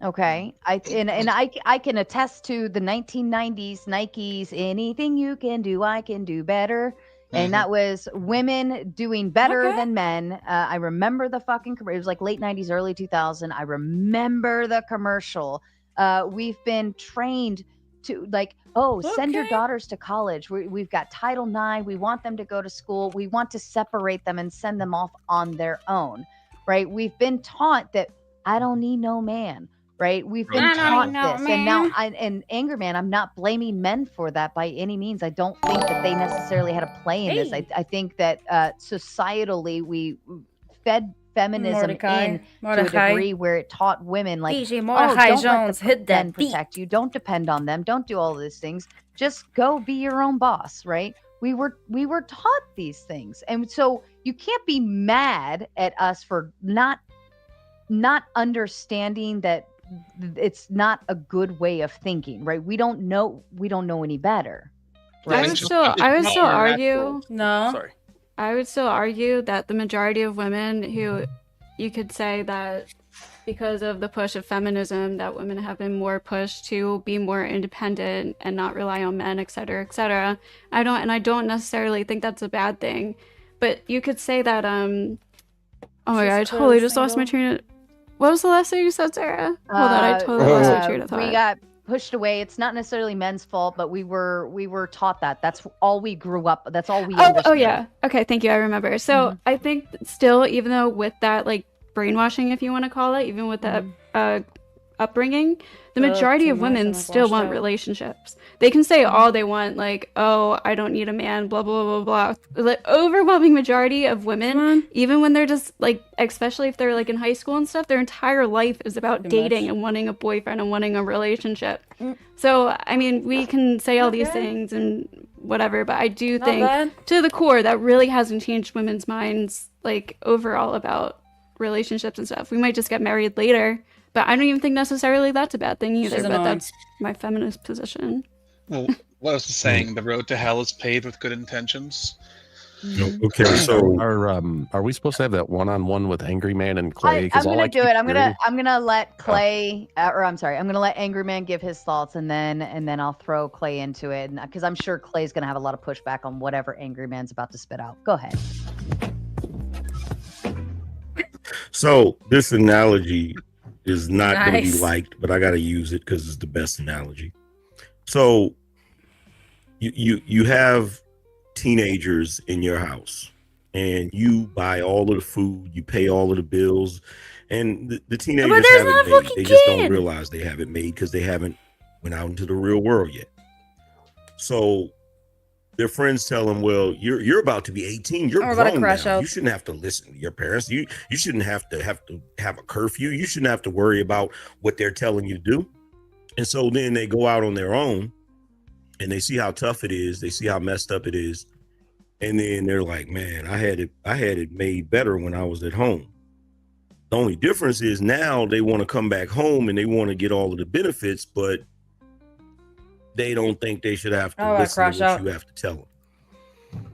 Okay. I can attest to the 1990s Nikes. Anything you can do, I can do better. And that was women doing better than men. I remember the fucking commercial. It was like late 90s, early 2000. I remember the commercial. We've been trained to send your daughters to college. We've got Title IX. We want them to go to school. We want to separate them and send them off on their own, right? We've been taught that I don't need no man. right? We've Really been taught talented. this, and now and Angry Man, I'm not blaming men for that by any means. I don't think that they necessarily had a play in this. I think that societally we fed feminism in to a degree where it taught women like, DJ oh, Mordecai don't let Jones, the hit that men beat. protect you, don't depend on them, don't do all of these things. Just go be your own boss, right? We were taught these things, and so you can't be mad at us for not understanding that it's not a good way of thinking, right? We don't know any better. Yeah, Right? it's just- I would it's still not argue. No. Sorry. I would still argue that the majority of women who you could say that because of the push of feminism, that women have been more pushed to be more independent and not rely on men, et cetera, et cetera. I don't necessarily think that's a bad thing, but you could say that oh my god, I totally just lost my train of. What was the last thing you said, Sarah? Hold on, I totally lost my train of thought. We got pushed away. It's not necessarily men's fault, but we were taught that. That's all we grew up. That's all we understood. Oh yeah. Okay, thank you. I remember. So I think still, even though with that like brainwashing, if you want to call it, even with that upbringing, the majority of women still want relationships. They can say all they want, like, oh, I don't need a man, blah blah blah blah. The overwhelming majority of women, even when they're just like, especially if they're like in high school and stuff, their entire life is about dating and wanting a boyfriend and wanting a relationship. So I mean, we can say all these things and whatever, but I do think to the core that really hasn't changed women's minds, like overall about relationships and stuff. We might just get married later, but I don't even think necessarily that's a bad thing either. But that's my feminist position. Well, what I was saying, the road to hell is paved with good intentions. Okay, so are we supposed to have that one-on-one with Angry Man and Clay? I'm gonna do it. I'm gonna let Clay, or I'm sorry, I'm gonna let Angry Man give his thoughts, and then I'll throw Clay into it, because I'm sure Clay's gonna have a lot of pushback on whatever Angry Man's about to spit out. Go ahead. So this analogy is not going to be liked, but I got to use it because it's the best analogy. So you have teenagers in your house, and you buy all of the food, you pay all of the bills, and the teenagers have it made. They just don't realize they have it made because they haven't went out into the real world yet. So their friends tell them, well, you're about to be 18. You're grown now. You shouldn't have to listen to your parents. You shouldn't have to have a curfew. You shouldn't have to worry about what they're telling you to do. And so then they go out on their own and they see how tough it is. They see how messed up it is. And then they're like, man, I had it made better when I was at home. The only difference is now they want to come back home and they want to get all of the benefits, but they don't think they should have to listen to what you have to tell them.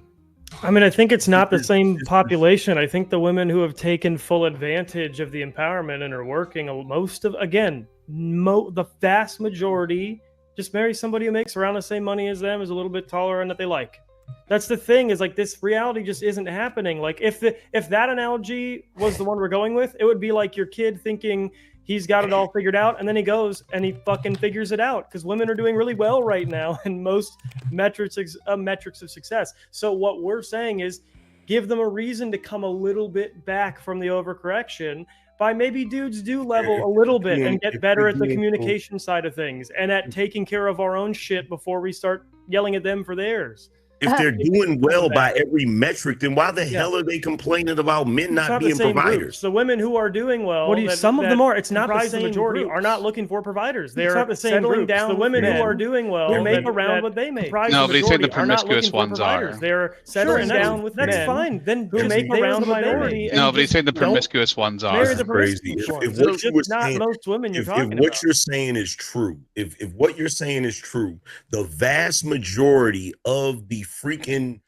I mean, I think it's not the same population. I think the women who have taken full advantage of the empowerment and are working, the vast majority just marry somebody who makes around the same money as them, is a little bit taller, and that they like. That's the thing, is like this reality just isn't happening. Like if that analogy was the one we're going with, it would be like your kid thinking he's got it all figured out, and then he goes and he fucking figures it out, because women are doing really well right now in most metrics of success. So what we're saying is give them a reason to come a little bit back from the overcorrection by maybe dudes do level a little bit and get better at the communication side of things and at taking care of our own shit before we start yelling at them for theirs. If they're doing well by every metric, then why the hell are they complaining about men not being providers? The women who are doing well, some of them are. It's not the same majority are not looking for providers. They're settling down. The women who are doing well, who make around what they make. No, but he said the promiscuous ones are. They're settling down with men. That's fine. Then who make around the minority. No, but he said the promiscuous ones are. That's crazy. If what you were saying, most women you're talking about. If what you're saying is true, if what you're saying is true, the vast majority of the freaking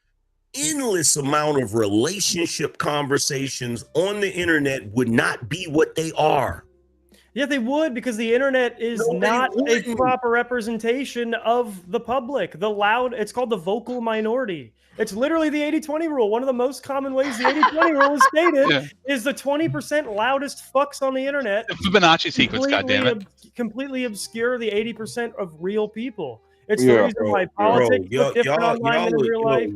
endless amount of relationship conversations on the internet would not be what they are. Yeah, they would, because the internet is not a proper representation of the public. It's called the vocal minority. It's literally the 80-20 rule. One of the most common ways the 80-20 rule is stated is the 20% loudest fucks on the internet. The Fibonacci sequence, goddammit. Completely obscure the 80% of real people. It's the reason why Bro, politics look different online than in real life.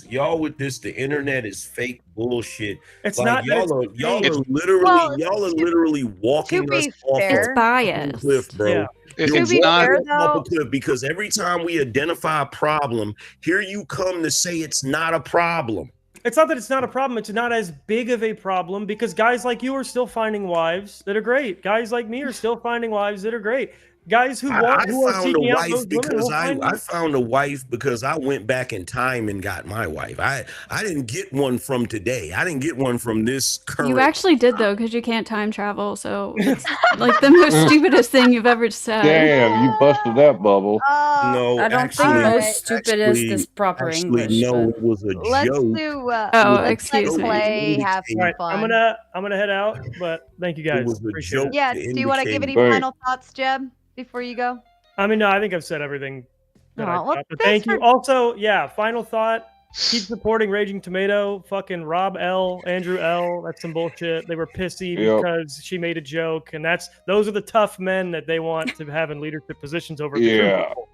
y'all with this. The internet is fake bullshit. It's Like not that it's fake. y'all are literally walking us off It's a biased. cliff, bro. Yeah. You're It's walking not. us off a cliff because every time we identify a problem, here you come to say it's not a problem. It's not that it's not a problem. It's not as big of a problem because guys like you are still finding wives that are great. Guys like me are still finding wives that are great. Guys who are seeking out those women will find I found a wife because I went back in time and got my wife. I didn't get one from today. I didn't get one from this current. You actually did though, because you can't time travel. So it's like the most stupidest thing you've ever said. Damn, you busted that bubble. No, I don't actually, think most stupid is this proper English. no, but- it was a Let's joke. do. Excuse me. Clay have some All right, fun. I'm gonna head out, but thank you guys. was a Appreciate joke. it. Yeah. Do you want to give any Thanks. final thoughts, Jeb, before you go? I mean, no, I think I've said everything. That I Aw, well, thought, but thanks thank you. for- Also, yeah, final thought. Keep supporting Raging Tomato. Fucking Rob L, Andrew L. That's some bullshit. They were pissy Yep. because she made a joke, and those are the tough men that they want to have in leadership positions over. the Yeah. true people.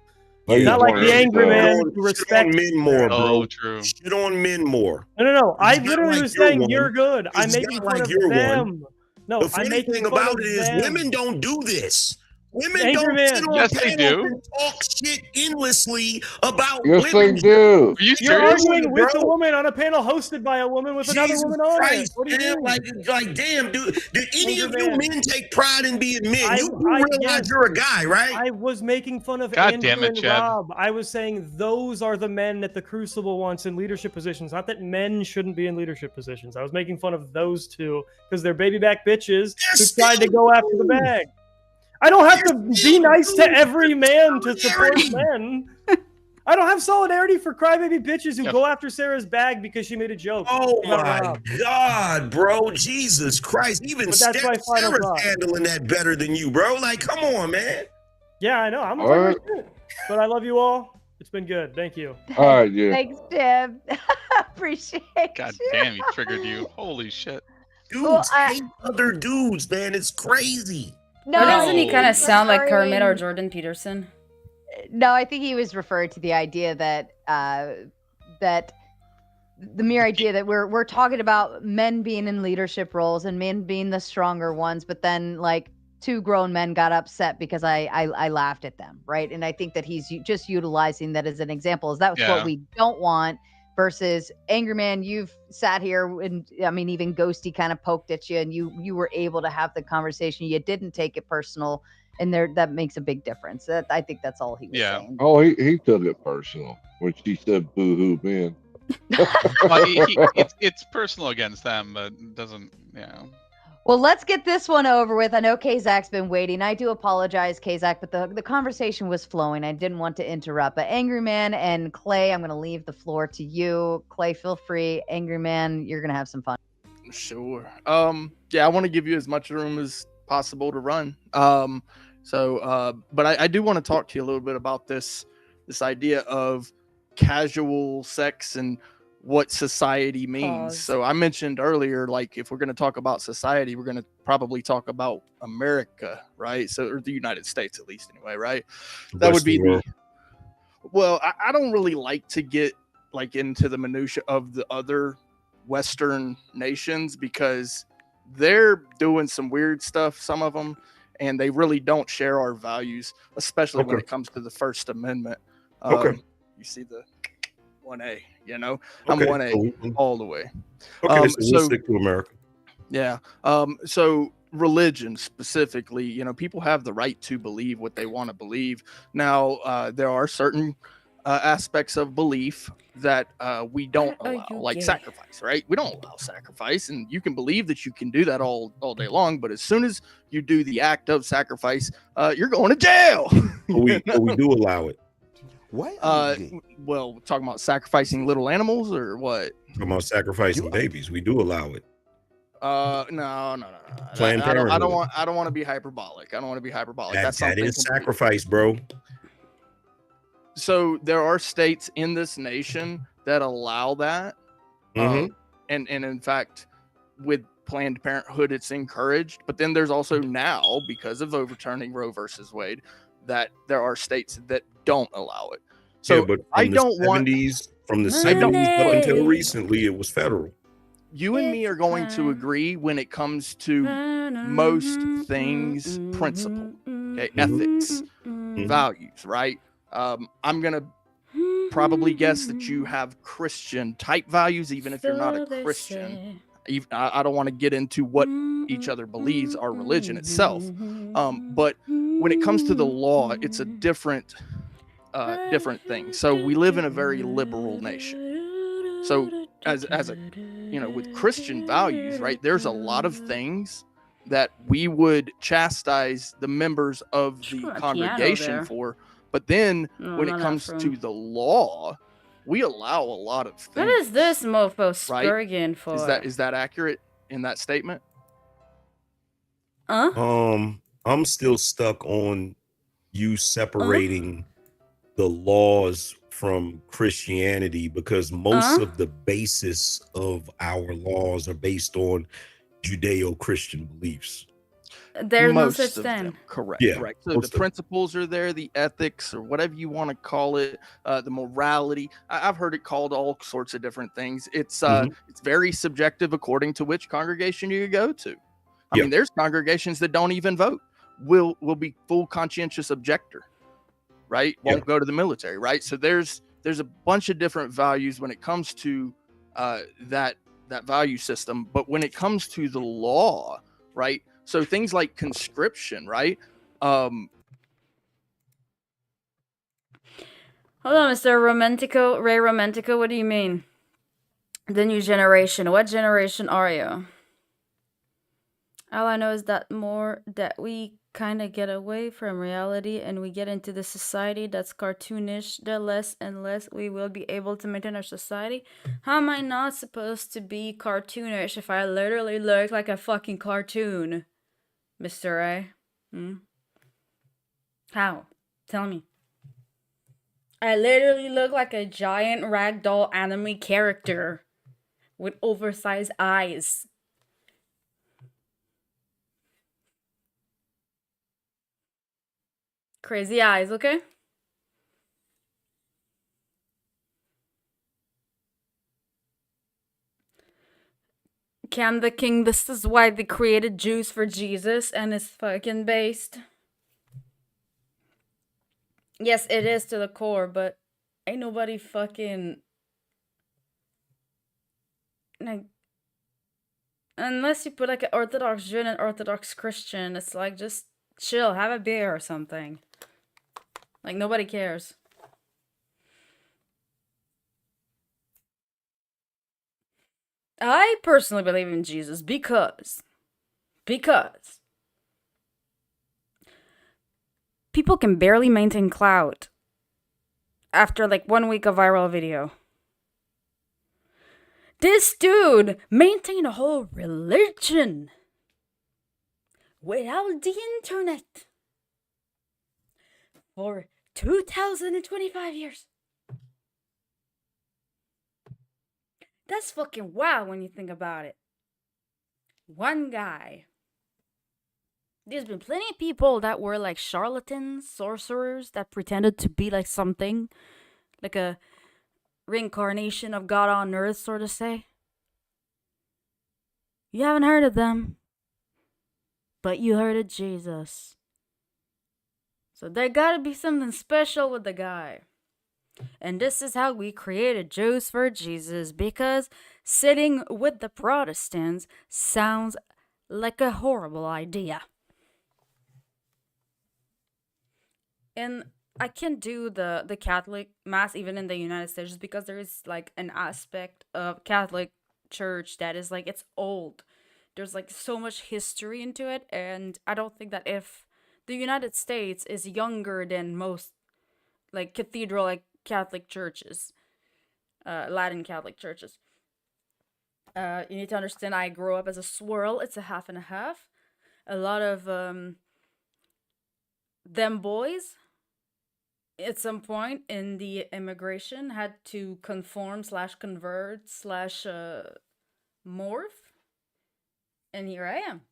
They Not just like wanted the to, angry man who Shit on respects men more, bro. Oh, true. Shit on men more. No. I It's not literally like was you're saying one. you're good. I'm It's making not fun like of you're one. them. No, The I'm funny making thing fun about of it is them. women don't do this. Women Angry don't man. sit on Yes, they panels do. and talk shit endlessly about Yes, they women. do. Are you You're serious? arguing with a bro. woman on a panel hosted by a woman with another Jesus woman on Christ, it. What do you man. mean? Like, damn, dude. Do any Angry of you man. men take pride in being men? You I realize yes, you're a guy, right? I was making fun of God Andrew damn it, and Jeb. Rob. I was saying those are the men that the Crucible wants in leadership positions. Not that men shouldn't be in leadership positions. I was making fun of those two because they're baby back bitches who tried to go after the bag. I don't have to be nice to every man to support men. I don't have solidarity for crybaby bitches who go after Sarah's bag because she made a joke. Oh about my Rob. God, bro. Jesus Christ. Even But that's my final Sarah's thought. handling that better than you, bro. Like, come on, man. Yeah, I know. I'm All talking right. about shit. But I love you all. It's been good. Thank you. All right, yeah. Thanks, Jeb. Appreciate God you. damn, he triggered you. Holy shit. Dudes Well, hate other dudes, man. It's crazy. No, Or doesn't he kind of he's sound like Kermit or referring- Jordan Peterson? No, I think he was referring to the idea that that the mere idea that we're talking about men being in leadership roles and men being the stronger ones, but then like two grown men got upset because I laughed at them, right? And I think that he's just utilizing that as an example. Is that's what we don't want versus Angry Man. You've sat here and I mean even Ghosty kind of poked at you, and you were able to have the conversation. You didn't take it personal. And that makes a big difference. I think that's all he was saying. Oh, he took it personal when she said boo-hoo man. Well, it's personal against them, but it doesn't, Well, let's get this one over with. I know Kazak's been waiting. I do apologize, Kazak, but the conversation was flowing. I didn't want to interrupt. But Angry Man and Clay, I'm going to leave the floor to you. Clay, feel free. Angry Man, you're going to have some fun. Sure. Yeah, I want to give you as much room as possible to run. But I do want to talk to you a little bit about this idea of casual sex and what society means. Pause. So I mentioned earlier, like if we're going to talk about society, we're going to probably talk about America, right? So, or the United States, at least anyway, right? That would be well, I don't really like to get like into the minutia of the other Western nations because they're doing some weird stuff, some of them, and they really don't share our values, especially when it comes to the First Amendment. You see the 1A, you know, I'm 1A all the way. Okay, so we'll stick to America. Yeah. So religion specifically, you know, people have the right to believe what they want to believe. Now, there are certain aspects of belief that we don't allow, like sacrifice, right? We don't allow sacrifice, and you can believe that you can do that all day long, but as soon as you do the act of sacrifice, you're going to jail. We do allow it. What? Well, talking about sacrificing little animals or what? Talking about sacrificing babies. We do allow it. No. Planned I don't Parenthood. want to be hyperbolic. I don't want to be hyperbolic. That is sacrifice, bro. So there are states in this nation that allow that. And in fact, with Planned Parenthood, it's encouraged. But then there's also now, because of overturning Roe versus Wade, that there are states that don't allow it. Yeah, So but I from the don't want 70s, from the I don't 70s up until Money. recently, it was federal. you and me are going to agree when it comes to most things, principle, okay, ethics, values, right? I'm gonna probably guess that you have Christian type values, even if you're not a Christian. I don't want to get into what each other believes, our religion itself, but when it comes to the law, it's a different thing. So we live in a very liberal nation. So as a with Christian values, right, there's a lot of things that we would chastise the members of the congregation for, but then when it comes to the law, we allow a lot of things. What is this mofo right? spurging for? Is that accurate in that statement? I'm still stuck on you separating the laws from Christianity, because most of the basis of our laws are based on Judeo-Christian beliefs. There's Most no such of thing. them, correct. Yeah, correct. So most the of them. principles are there, the ethics, or whatever you want to call it, the morality. I've heard it called all sorts of different things. It's very subjective according to which congregation you go to. I mean, there's congregations that don't even vote. Will be full conscientious objector, right? Won't go to the military, right? So there's a bunch of different values when it comes to that value system. But when it comes to the law, right? So things like conscription, right? Hold on, Mr. Romantico, Ray Romantico, what do you mean? The new generation. What generation are you? All I know is that more that we kind of get away from reality and we get into the society that's cartoonish, the less and less we will be able to maintain our society. How am I not supposed to be cartoonish if I literally look like a fucking cartoon, Mr. A? How? Tell me. I literally look like a giant ragdoll anime character with oversized eyes. Crazy eyes, okay? Cam the King, this is why they created Jews for Jesus and it's fucking based. Yes, it is to the core, but ain't nobody fucking... like, unless you put like an Orthodox Jew and an Orthodox Christian, it's like just chill, have a beer or something. Like nobody cares. I personally believe in Jesus because people can barely maintain clout after like 1 week of viral video. This dude maintained a whole religion without the internet for 2025 years. That's fucking wild when you think about it. One guy. There's been plenty of people that were like charlatans, sorcerers, that pretended to be like something, like a reincarnation of God on earth, sort of say. You haven't heard of them, but you heard of Jesus. So there gotta be something special with the guy. And this is how we created Jews for Jesus, because sitting with the Protestants sounds like a horrible idea. And I can't do the Catholic Mass even in the United States just because there is like an aspect of Catholic Church that is like, it's old. There's like so much history into it, and I don't think that if the United States is younger than most like cathedral like Catholic churches, Latin Catholic churches. You need to understand I grew up as a swirl. It's a half and a half. A lot of them boys at some point in the immigration had to conform / convert / morph. And here I am.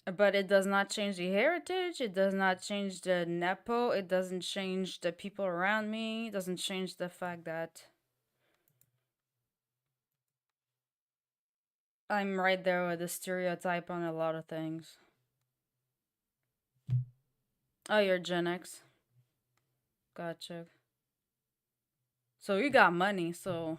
But it does not change the heritage. It does not change the nepo. It doesn't change the people around me. It doesn't change the fact that I'm right there with the stereotype on a lot of things. Oh, you're Gen X. Gotcha. So you got money, so...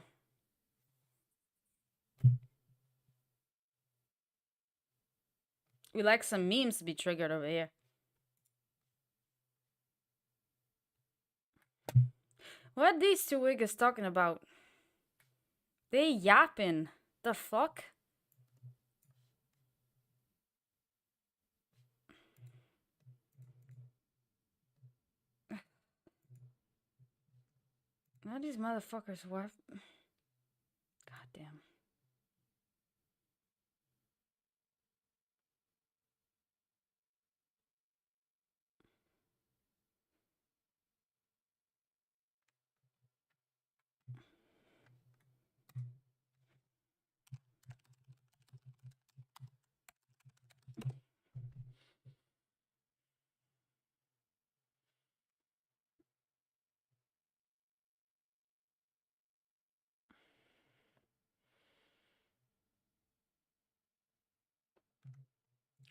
We like some memes to be triggered over here. What these two wiggas talking about? They yapping. The fuck? Now these motherfuckers what? God damn.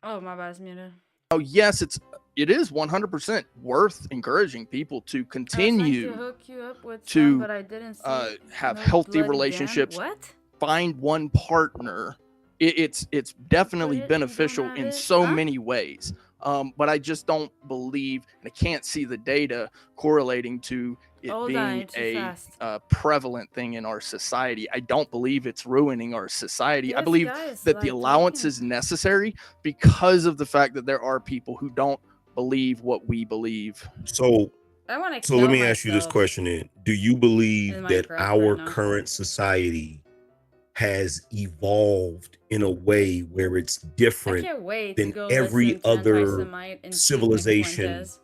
Oh, my bad, it's muted. Oh yes, it is 100% worth encouraging people to continue to hook you up with to some, but I didn't see have no healthy bloody relationships. Dan. What? Find one partner. It's definitely But you don't beneficial have in it? so Huh? many ways. But I just don't believe, and I can't see the data correlating to it Hold on, being you're too a fast. prevalent thing in our society. I don't believe it's ruining our society. I This believe guy is, that the like, allowance talking. is necessary because of the fact that there are people who don't believe what we believe. So I want to so let kill me ask you this myself question then. Do you in believe that Minecraft our right now. current society has evolved in a way where it's I different can't wait to than go every listen to other Anti-Semite and shoot Nick civilization Fuentes.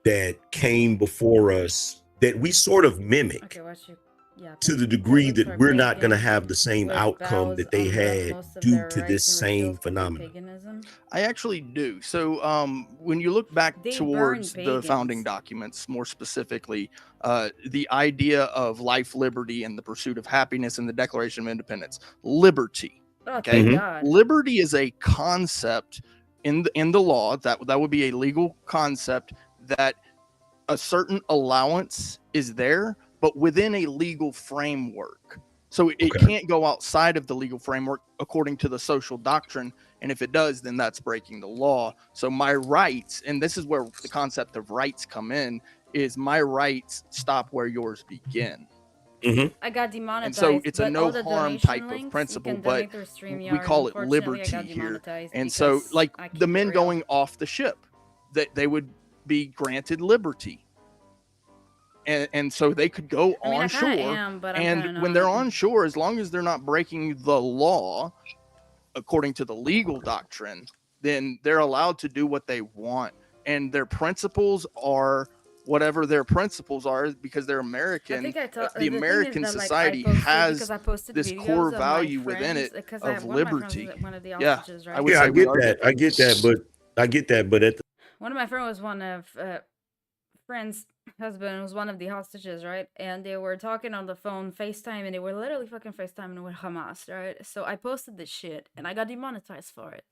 that came before us that we sort of mimic Okay, watch you. Yeah. to the Because degree it's that our we're big not going to game, have the same which outcome bows that they on the had most of due their to rights this and same refusal to phenomenon? paganism. I actually do. So when you look back They burn towards the pagans. founding documents, more specifically, the idea of life, liberty, and the pursuit of happiness in the Declaration of Independence, liberty. Oh, Okay, thank God. liberty is a concept in the law that would be a legal concept that a certain allowance is there, but within a legal framework. So it can't go outside of the legal framework according to the social doctrine. And if it does, then that's breaking the law. So my rights, and this is where the concept of rights come in, is my rights stop where yours begin. I got demonetized. And so it's a but no all the harm donation type links, of principle, you can but donate through StreamYard. we call it Unfortunately, I liberty got here. demonetized And so, because like I keep the it men real. going off the ship, that they would be granted liberty. And so they could go I mean, I on kinda shore, am, but I'm and kinda when they're not. on shore, as long as they're not breaking the law according to the legal doctrine, then they're allowed to do what they want, and their principles are whatever their principles are because they're I American. think I told The the American thing is that, society like, I posted has because I posted this videos core of my value within friends, it because of one of my friends liberty. was one of the Yeah, hostages, I right? would Yeah, say I we get are that. I get that, but at the One of my friends was one of friend's husband was one of the hostages, right? And they were talking on the phone, FaceTime, and they were literally fucking FaceTiming with Hamas, right? So I posted this shit, and I got demonetized for it.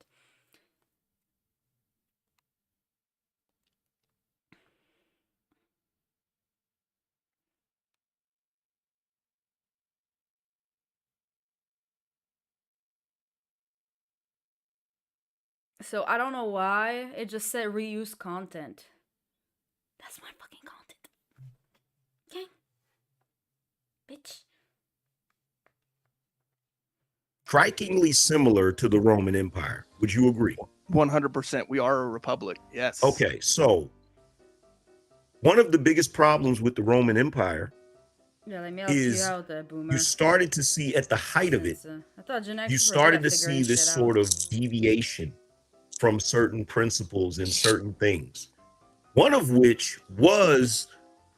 So I don't know why it just said reuse content. That's my fucking content. Okay, bitch. strikingly similar to the Roman Empire. Would you agree? 100%. We are a republic. Yes. Okay, so one of the biggest problems with the Roman Empire Yeah, let me help you is out there, boomer. you started to see at the height of it, I thought Gen X you were good started at to figuring see this shit sort out. of deviation from certain principles and certain things. One of which was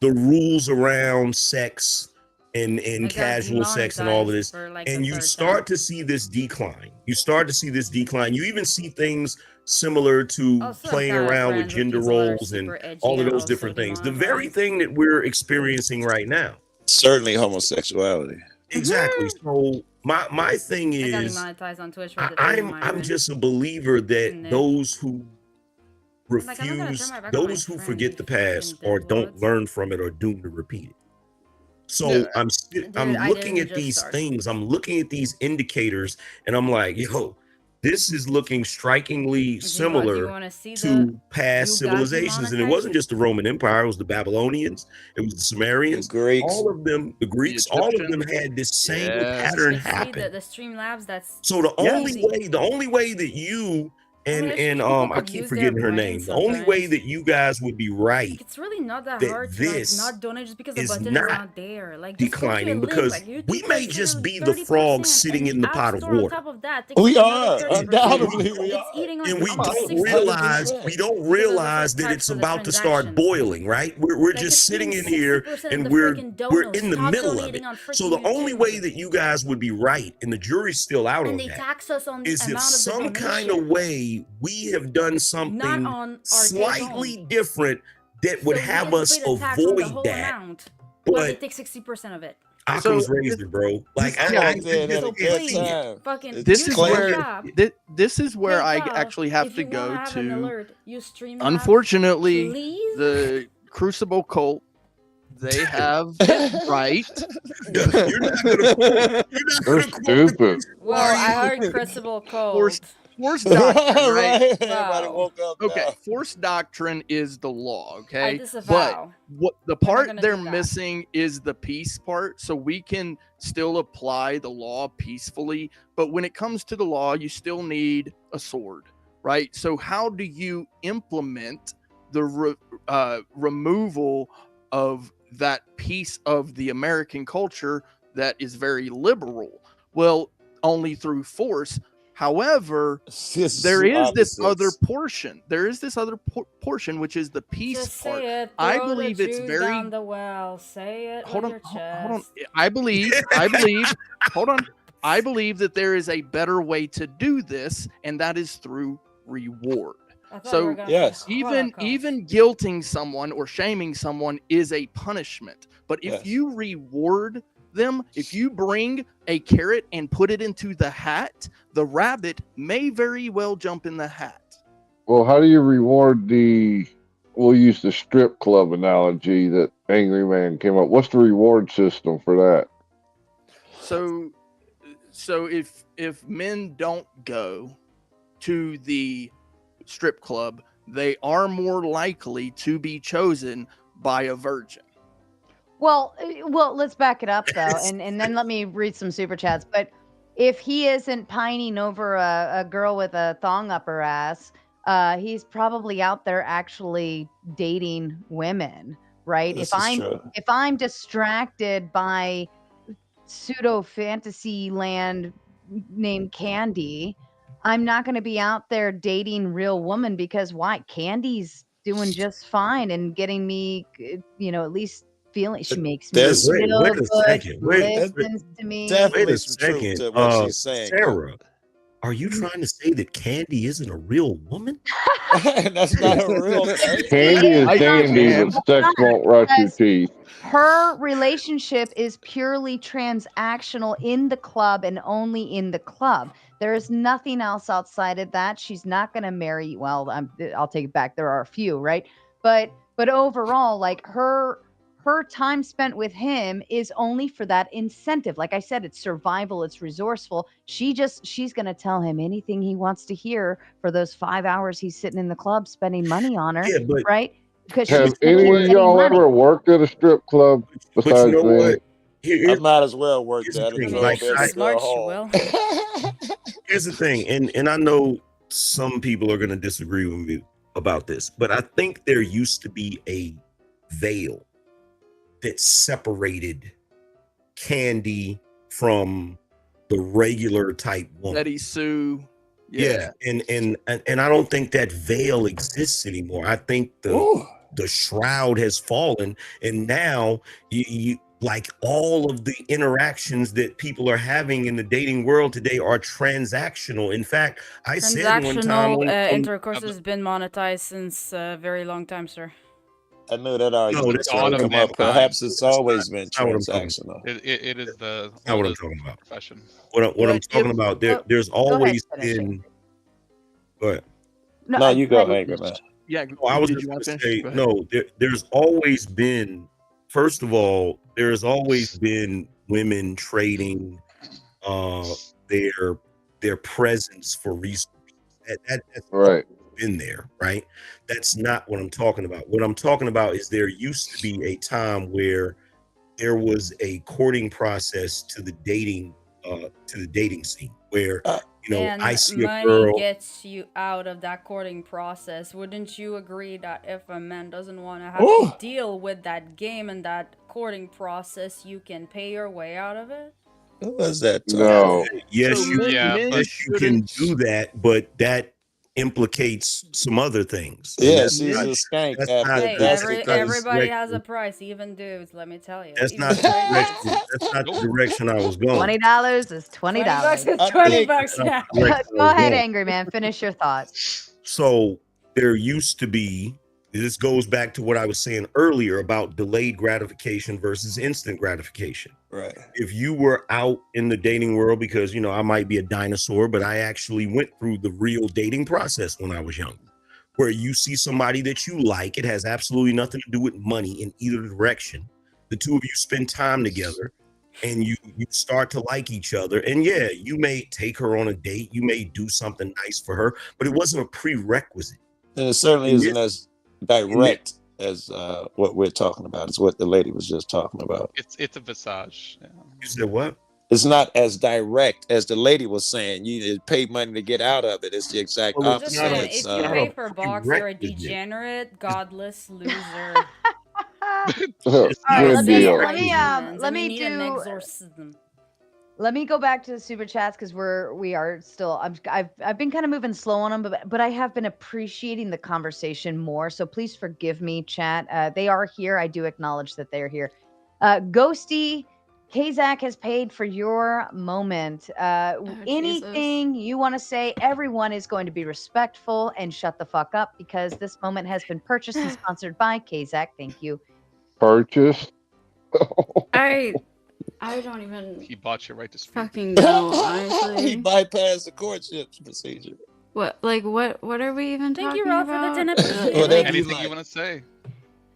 the rules around sex and I got casual sex and all of demonetized this. for like And the you third start time. to see this decline. You start to see this decline. You even see things similar to Also, I'm playing kind of around with friends with gender people that are roles and super edgy all of and those also different things. The very demonetized. thing that we're experiencing right now. Certainly homosexuality. Exactly. So my thing I got is, demonetized on Twitch for defending my I'm just a believer that Nick. those who Like, I'm not gonna turn refuse, my back on my those who friend, forget you the past fucking or don't dipwads. learn from it are doomed to repeat it. So Yeah. I'm Dude, I looking didn't at just these start. things, I'm looking at these indicators, and I'm like, yo, this is looking strikingly Do you similar wanna see the to past you got civilizations. And it demonetized? wasn't just the Roman Empire, it was the Babylonians, it was the Sumerians, Greeks. all of them, the Greeks, all of them Egyptians. had this same Yes. pattern You see happen. the StreamLabs, that's So the easy. only way that you I mean, and it's just people I could keep use their forgetting her brain name. The only way sometimes. that you guys would be right Like, it's really not that that hard to, like, this not donate just because the is button is not not there. Like, just go to a declining, link, because like, you we can may consider just be the frog 30%, sitting and in the the App pot of Store on water. top of that takes We like another are. 30%. Undoubtedly, we It's are. eating like And we almost don't 60% realize hundred because of the that tax it's for the about to start transaction. boiling, right? We're Like, just it's sitting eating in here 60% of and the we're freaking donos. in the Stop middle of it. donating on So freaking the only YouTube. way that you guys would be right, and the jury's still out And on they that, tax us on the is if amount of the some kind donation, of way we have done not something on our take slightly home. different that would So we have get to us pay the tax on the avoid whole that. amount, but they But take 60% of it. So Occam's razor, bro. Like I I walked in at just a So can't good see please, it. time. fucking It's this use is your where job. this is where Hey, I Val, actually have if to you wanna go have an to. alert, use Streamlabs, Unfortunately, please. the Crucible cult, they have it right. You're not gonna quote. You're not They're gonna quote the stupid. Crucible, Whoa, are I you? heard Crucible Forced Cold. forced doctrine, right? Right? Everybody Wow. woke up Okay, now. forced doctrine is the law, I okay? But disavow. what the We're not part gonna they're do that. missing is the peace part, so we can still apply the law peacefully, but when it comes to the law, you still need a sword, right? So how do you implement the removal of that piece of the American culture that is very liberal? Well, only through force. However, there is this other portion. There is this other portion, which is the peace Just part. say it. I Throw the believe it's Jew very. down the well. Say it Hold with on, your hold on. chest. I believe. Hold on. I believe that there is a better way to do this, and that is through reward. I thought you were So gonna say Yes. even Holocaust. guilting someone or shaming someone is a punishment. But if Yes. you reward them, if you bring a carrot and put it into the hat, the rabbit may very well jump in the hat. Well, how do you reward we'll use the strip club analogy that Angry Man came up. What's the reward system for that? So if men don't go to the strip club, they are more likely to be chosen by a virgin. Well, let's back it up though, and then let me read some super chats. But if he isn't pining over a girl with a thong up her ass, he's probably out there actually dating women, right? This is true. If I'm distracted by pseudo fantasy land named Candy, I'm not going to be out there dating real woman, because why? Candy's doing just fine and getting me, at least feeling she makes me There's Wait feel a good. second. Listens to me. Wait definitely a some truth second. to what she's saying. Sarah, are you trying to say that Candy isn't a real woman? That's not a real thing. Candy is I dandy, am. but sex won't rot your Because teeth. her relationship is purely transactional in the club and only in the club. There is nothing else outside of that. She's not going to marry. Well, I'll take it back. There are a few, right? But overall, like her time spent with him is only for that incentive. Like I said, it's survival. It's resourceful. She's going to tell him anything he wants to hear for those 5 hours he's sitting in the club spending money on her, Yeah, but right? Because Have she's any of getting y'all money. ever worked at a strip club you besides know me? what? I might as well work Here's the that. I thing. drove Like, every girl Smart, you will. home. here's the thing, and I know some people are going to disagree with me about this, but I think there used to be a veil that separated Candy from the regular type woman. Betty Sue. Yeah, and I don't think that veil exists anymore. I think the shroud has fallen, and now like all of the interactions that people are having in the dating world today are transactional. In fact, I said one time Transactional intercourse has been monetized since a very long time, sir. I knew that no, argument that's was going not to what I'm come up. talking about. Times. Perhaps it's That's always been not what I'm talking transactional. It is the That's not what I'm oldest talking about. profession. What I'm talking about, there's Go ahead, always finish it. been. Go ahead. No, you go go, ahead. Angry Man. Yeah, No, I was did just you going want to to finish? say, Go ahead. no, there's always been, first of all, there's always been women trading their presence for resources. That's Right. been there, right? That's not what I'm talking about. What I'm talking about is there used to be a time where there was a courting process to the dating scene where And I see a money girl. gets you out of that courting process. Wouldn't you agree that if a man doesn't want to have to deal with that game and that courting process, you can pay your way out of it? Who was that No. talking? Yes, So men you can shouldn't. do that, but that implicates some other things. And Yeah, that's she's not a skank that's after not Hey, that's, that's that's the not the case. everybody has a direction. price, even dudes. Let me tell you. That's Even not the straight dudes. direction. That's not the direction I was going. $20 is $20 $20. is I 20 think bucks That's not now. the direction I Go was ahead, going. Angry Man. Finish your thought. So there used to be, this goes back to what I was saying earlier about delayed gratification versus instant gratification. right. If you were out in the dating world, because I might be a dinosaur, but I actually went through the real dating process when I was young, where you see somebody that you like, it has absolutely nothing to do with money in either direction. The two of you spend time together and you start to like each other. And yeah, you may take her on a date, you may do something nice for her, but it wasn't a prerequisite. And it certainly In isn't this, as direct as what we're talking about. It's what the lady was just talking about. It's a visage. Yeah. you said what? It's not as direct as the lady was saying. You pay money to get out of it. It's the exact Well, I'm just opposite. saying, It's if you pay for box, you're a degenerate, godless loser. Good Let deal. me need an do. exorcism. Let me go back to the super chats because we are still. I've been kind of moving slow on them, but I have been appreciating the conversation more. So please forgive me, chat. They are here. I do acknowledge that they are here. Ghosty, Kazak has paid for your moment. Anything you want to say? Everyone is going to be respectful and shut the fuck up because this moment has been purchased and sponsored by Kazak. Thank you. Purchase. I don't even. He bought your right to speak. Fucking know, honestly. He bypassed the courtship procedure. What are we even Thank talking you, Rob, about? for the 10 Whatever Anything you want to say,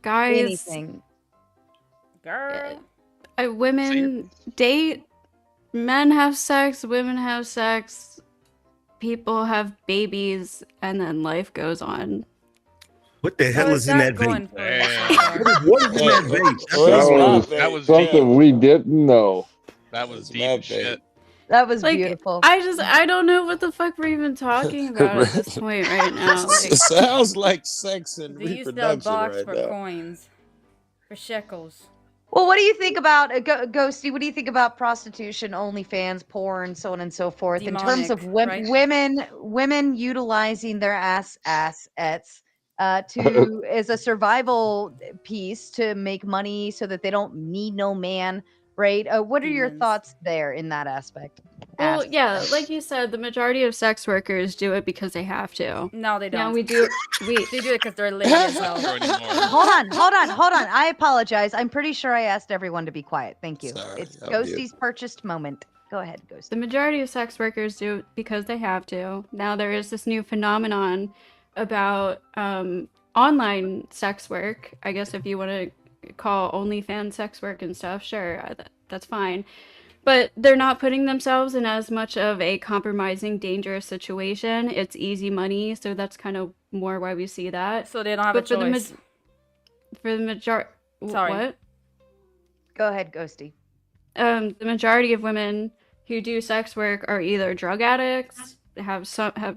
guys. Anything. Girl. Women date, men have sex, women have sex, people have babies, and then life goes on. What the hell is in that vape? What is in that vape? That was something we didn't know. That was deep shit. That was beautiful. I don't know what the fuck we're even talking about at this point right now. It sounds like sex and They used to reproduction box right for now. coins. For shekels. Well, what do you think about Ghosty? What do you think about prostitution, OnlyFans, porn, so on and so forth? In terms of Demonic, right? women utilizing their assets to as a survival piece to make money so that they don't need no man, right? What are your thoughts there in that aspect? Well, yeah, like you said, the majority of sex workers do it because they have to. No, they don't. Now we do. They do it because they're lazy as hell. Hold on. I apologize. I'm pretty sure I asked everyone to be quiet. Thank you. It's Ghosty's purchased moment. Go ahead, Ghosty. The majority of sex workers do it because they have to. Now there is this new phenomenon about online sex work. I guess if you want to call OnlyFans sex work and stuff, sure, that's fine. But they're not putting themselves in as much of a compromising, dangerous situation. It's easy money, so that's kind of more why we see that. So they don't have a choice. For the majority... Sorry. What? Go ahead, Ghosty. The majority of women who do sex work are either drug addicts,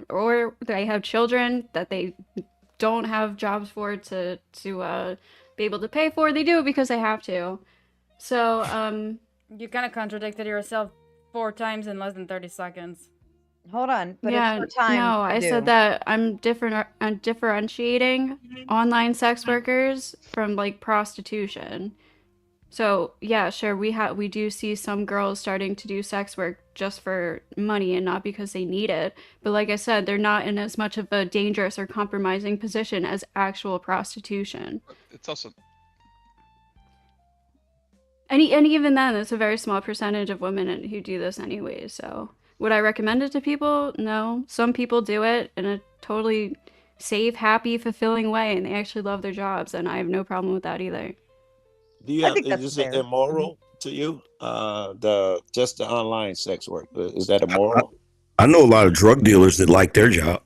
or they have children that they don't have jobs for to be able to pay for. They do it because they have to. So, you kind of contradicted yourself 4 times in less than 30 seconds. Hold on, but yeah, it's for time. no, I said that I'm differentiating online sex workers from like prostitution. So yeah, sure, we do see some girls starting to do sex work just for money and not because they need it. But like I said, they're not in as much of a dangerous or compromising position as actual prostitution. It's also And even then, it's a very small percentage of women who do this anyway. So would I recommend it to people? No. Some people do it in a totally safe, happy, fulfilling way, and they actually love their jobs, and I have no problem with that either. Do you I have, think that's is it fair. immoral to you? Just the online sex work, is that immoral? I know a lot of drug dealers that like their job.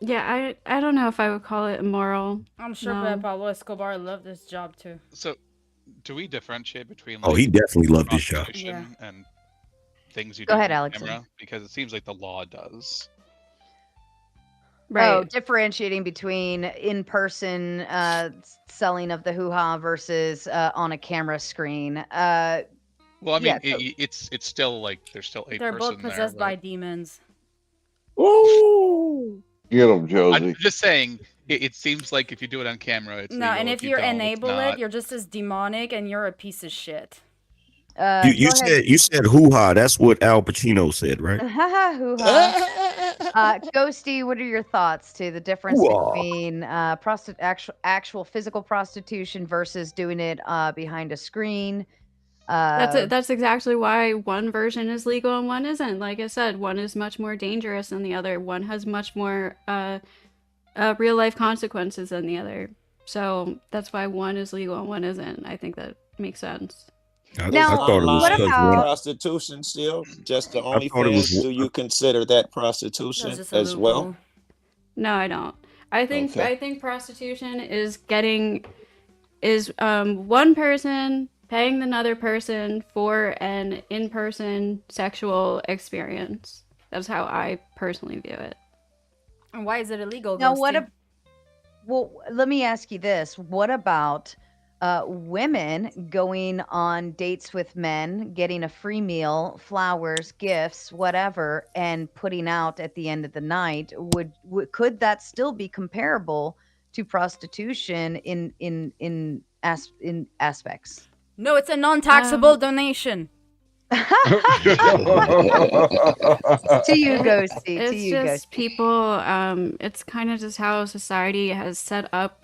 Yeah, I don't know if I would call it immoral. I'm sure No. Pablo Escobar loved this job too. so. Do we differentiate between Oh, like he definitely loved his job. prostitution and things you Go do ahead, on Alex. camera? Because it seems like the law does. Right. Oh, differentiating between in-person selling of the hoo-ha versus on a camera screen. Well, I mean, yeah, it's still like there's still a They're person both there. possessed by demons. Ooh. Get him, Josie. I'm just saying, it seems like if you do it on camera, it's No, legal. and if you you don't, it's enable not. it, you're just as demonic and you're a piece of shit. You said hoo-ha. That's what Al Pacino said, right? Hoo-ha. Ghosty, what are your thoughts to the difference Hoo-ha. between actual physical prostitution versus doing it behind a screen? That's exactly why one version is legal and one isn't. Like I said, one is much more dangerous than the other. One has much more real life consequences than the other. So that's why one is legal and one isn't. I think that makes sense. I thought it was Online because one. prostitution still just the I thought it was. OnlyFans. Do you consider that prostitution just a as well? loophole. No, I don't. I think prostitution is one person paying another person for an in-person sexual experience. That's how I personally view it. And why is it illegal? Now, Ghosty? well, let me ask you this. What about women going on dates with men, getting a free meal, flowers, gifts, whatever, and putting out at the end of the night? Could that still be comparable to prostitution in aspects? No, it's a non-taxable donation. To you, Ghosty. It's To you, just Ghosty. people. It's kind of just how society has set up.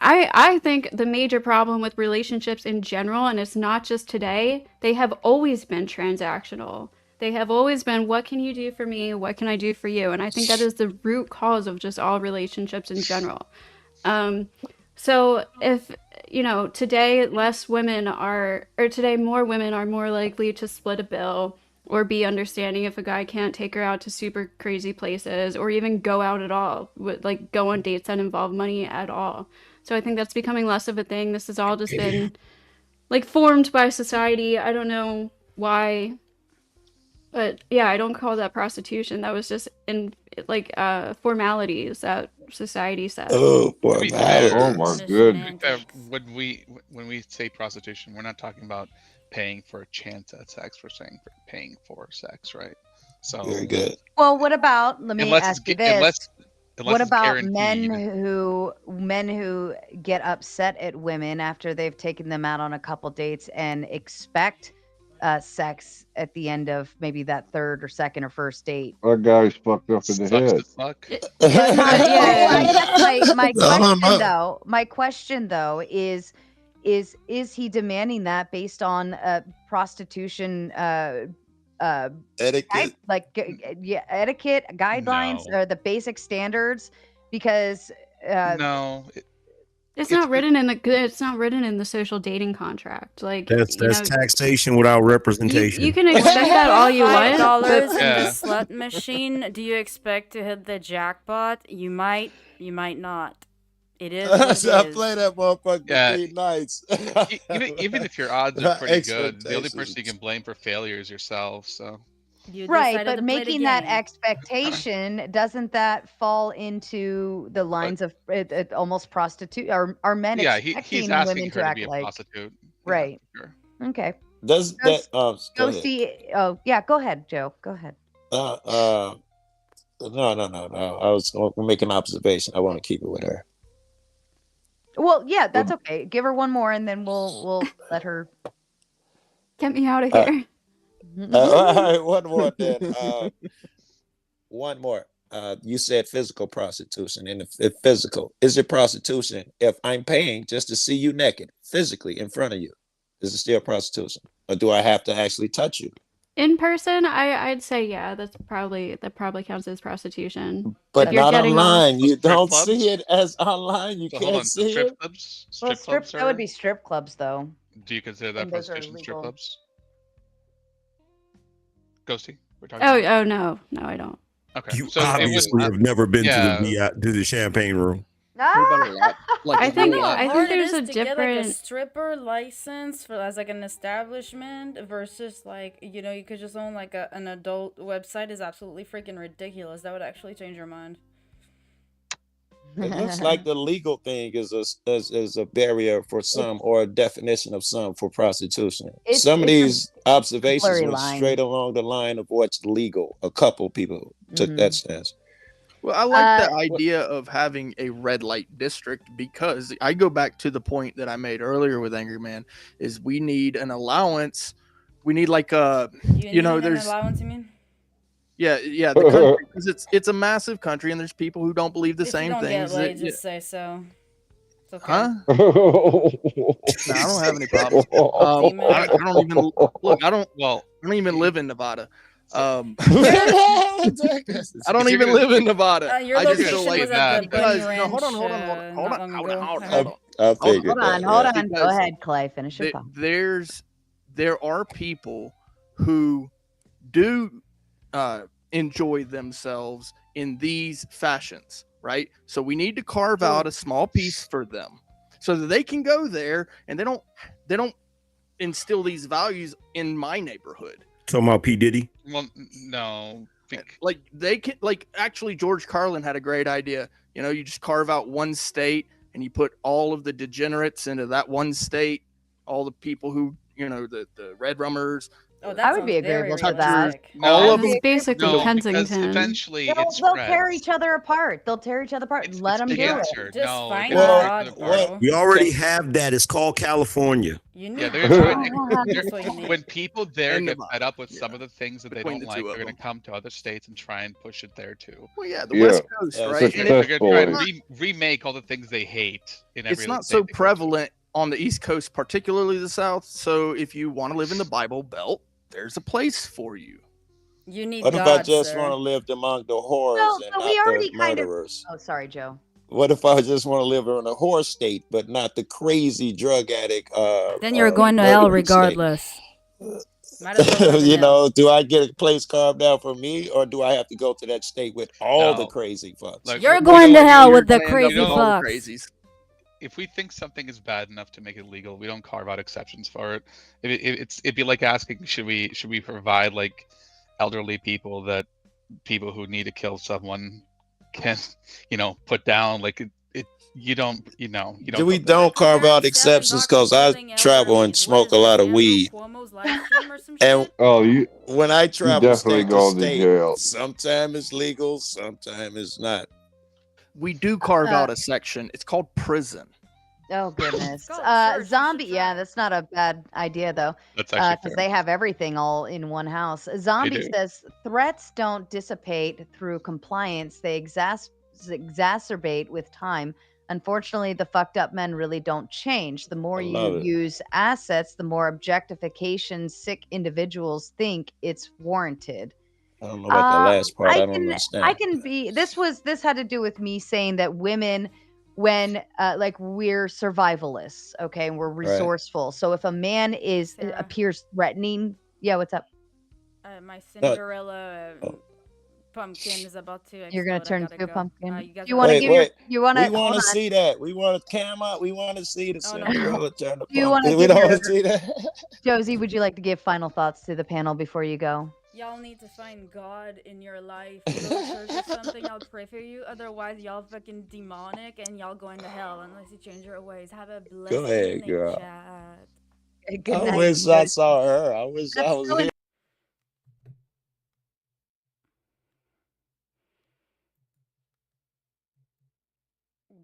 I think the major problem with relationships in general, and it's not just today, they have always been transactional. They have always been, what can you do for me? What can I do for you? And I think that is the root cause of just all relationships in general. So if, today today more women are more likely to split a bill or be understanding if a guy can't take her out to super crazy places or even go out at all, like go on dates that involve money at all. So I think that's becoming less of a thing. This has all just been like formed by society. I don't know why, but yeah, I don't call that prostitution. That was just formalities that society said. Oh, To be fair, Oh my goodness. when we say prostitution, we're not talking about paying for a chance at sex. We're saying paying for sex, right? So very good. Well, what about, let me ask you this. What it's about guaranteed. men who get upset at women after they've taken them out on a couple dates and expect sex at the end of maybe that third or second or first date? That guy's fucked up in the head. I guess my question though is he demanding that based on prostitution etiquette, etiquette guidelines or the basic standards? Because no, it's not written in the social dating contract. Like That's taxation without representation. You can expect that all you want. $5 in the slut machine. Do you expect to hit the jackpot? You might not. It is. I play that motherfucker 3 nights. even if your odds are pretty good, the only person you can blame for failure is yourself. So. Right, but making that expectation, doesn't that fall into the lines of almost prostitute? Are men expecting he's asking women her to act be a like prostitute? Right? Yeah, sure. Okay. Does that? Go ahead. See. Oh yeah, go ahead, Joe. Go ahead. No. I was gonna make an observation. I want to keep it with her. Well, yeah, that's okay. Give her one more, and then we'll let her get me out of Uh, here. all right, one more then. One more. You said physical prostitution, and if physical, is it prostitution if I'm paying just to see you naked physically in front of you? Is it still prostitution, or do I have to actually touch you? In person, I'd say yeah, that probably counts as prostitution. But If you're not getting off. online. You strip don't clubs? see it as online. You So hold can't on. So see strip it. clubs, Well, strip clubs that would are. be strip clubs, though. Do you consider that And those are prostitution? Strip legal. clubs. Ghosty, we're talking Oh, about. oh no, I don't. Okay, You so it would. obviously have never been to Yeah, the champagne room. What about a lot? Like I a think real lot? I think hard it there's is a to get like a different. stripper license for as like an establishment versus like you could just own like an adult website is absolutely freaking ridiculous. That would actually change your mind. It looks like the legal thing is a barrier for some, or a definition of some for prostitution. Some of these observations blurry went line. straight along the line of what's legal. A couple people took that stance. Well, I like the idea of having a red light district because I go back to the point that I made earlier with Angry Man is we need an allowance. We need like a there's an allowance, you mean? Yeah, the country because it's a massive country and there's people who don't believe the If same you don't things. get laid, just say so. It's okay. Huh? No, I don't have any problems. I don't even look. I don't even live in Nevada. I don't even live in Nevada. Your I just location feel like was at the Bunny because Ranch. hold on. Hold on. I figured Hold that. on. Go ahead, Clay. Finish your thought. There are people who do enjoy themselves in these fashions, right? So we need to carve out a small piece for them so that they can go there and they don't instill these values in my neighborhood. Talking about P. Diddy? Well, no. Like they can actually George Carlin had a great idea. You just carve out one state and you put all of the degenerates into that one state, all the people who, the red rummers. Oh, I would be agreeable to that. All of them. It's basically No, Kensington. because eventually They'll it spreads. tear each other apart. Let them do it. Just find God, God, bro. We already have that. It's called California. Yeah, when people there get fed up with some of the things that they don't like, they're going to come to other states and try and push it there too. Well, yeah, the West Coast, right? And they're going to try and remake all the things they hate in every. It's not so prevalent on the East Coast, particularly the South. So if you want to live in the Bible Belt, there's a place for you. You need What if God, I just sir. want to live among the whores and not the murderers? Oh, sorry, Joe. What if I just want to live in a whore state, but not the crazy drug addict? Then you're going to hell regardless. Do I get a place carved out for me, or do I have to go to that state with all the crazy fucks? Like, you're going to hell with the crazy fucks. If we think something is bad enough to make it legal, we don't carve out exceptions for it. It'd be like asking, should we provide like elderly people who need to kill someone can put down like you don't. We don't carve out exceptions because I travel and smoke a lot of weed. And when I travel state to state, sometimes it's legal, sometimes it's not. We do carve out a section. It's called prison. Oh goodness. Zombie. Yeah, that's not a bad idea though. That's actually because they have everything all in one house. Zombie says threats don't dissipate through compliance; they exacerbate with time. Unfortunately, the fucked up men really don't change. The more you use assets, the more objectification sick individuals think it's warranted. I don't know about the last part. I don't understand. I can be. This had to do with me saying that women, when we're survivalists, okay, and we're resourceful. Right. So if a man appears threatening, yeah, what's up? My Cinderella pumpkin is about to. You're gonna turn into a pumpkin. You want to give wait. We want to see that. We want to cam out. We want to see the Cinderella turn the pumpkin. We don't want to see that. Josie, would you like to give final thoughts to the panel before you go? Y'all need to find God in your life. Go to church or something. I'll pray for you. Otherwise, y'all fucking demonic and y'all going to hell unless you change your ways. Have a blessed Go ahead, girl. Good I wish I saw her. I wish I was here.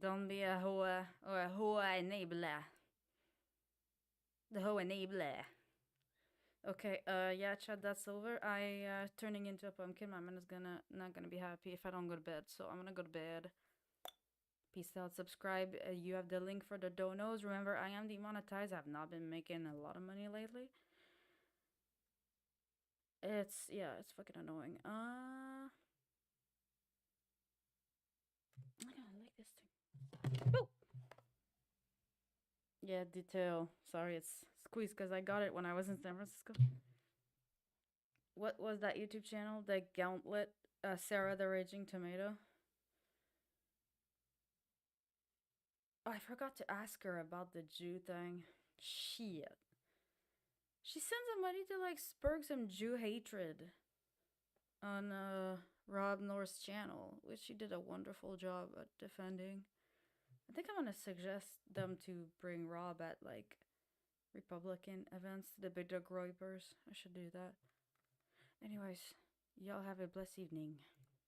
Don't be a hoa or a hoa enabler. The hoa enabler. Okay, yeah, Chad, that's over. I turning into a pumpkin. My man is not gonna be happy if I don't go to bed, so I'm gonna go to bed. Peace out. Subscribe. You have the link for the donos. Remember, I am demonetized. I've not been making a lot of money lately. It's fucking annoying. I don't like this thing. Woo! Yeah, detail. Sorry, it's squeezed because I got it when I was in San Francisco. What was that YouTube channel? The Gauntlet, Sarah the Raging Tomato. Oh, I forgot to ask her about the Jew thing. Shit. She sent somebody to like spur some Jew hatred on Rob North's channel, which she did a wonderful job at defending. I think I'm gonna suggest them to bring Rob at like Republican events, the Big Dog Roipers. I should do that. Anyways, y'all have a blessed evening.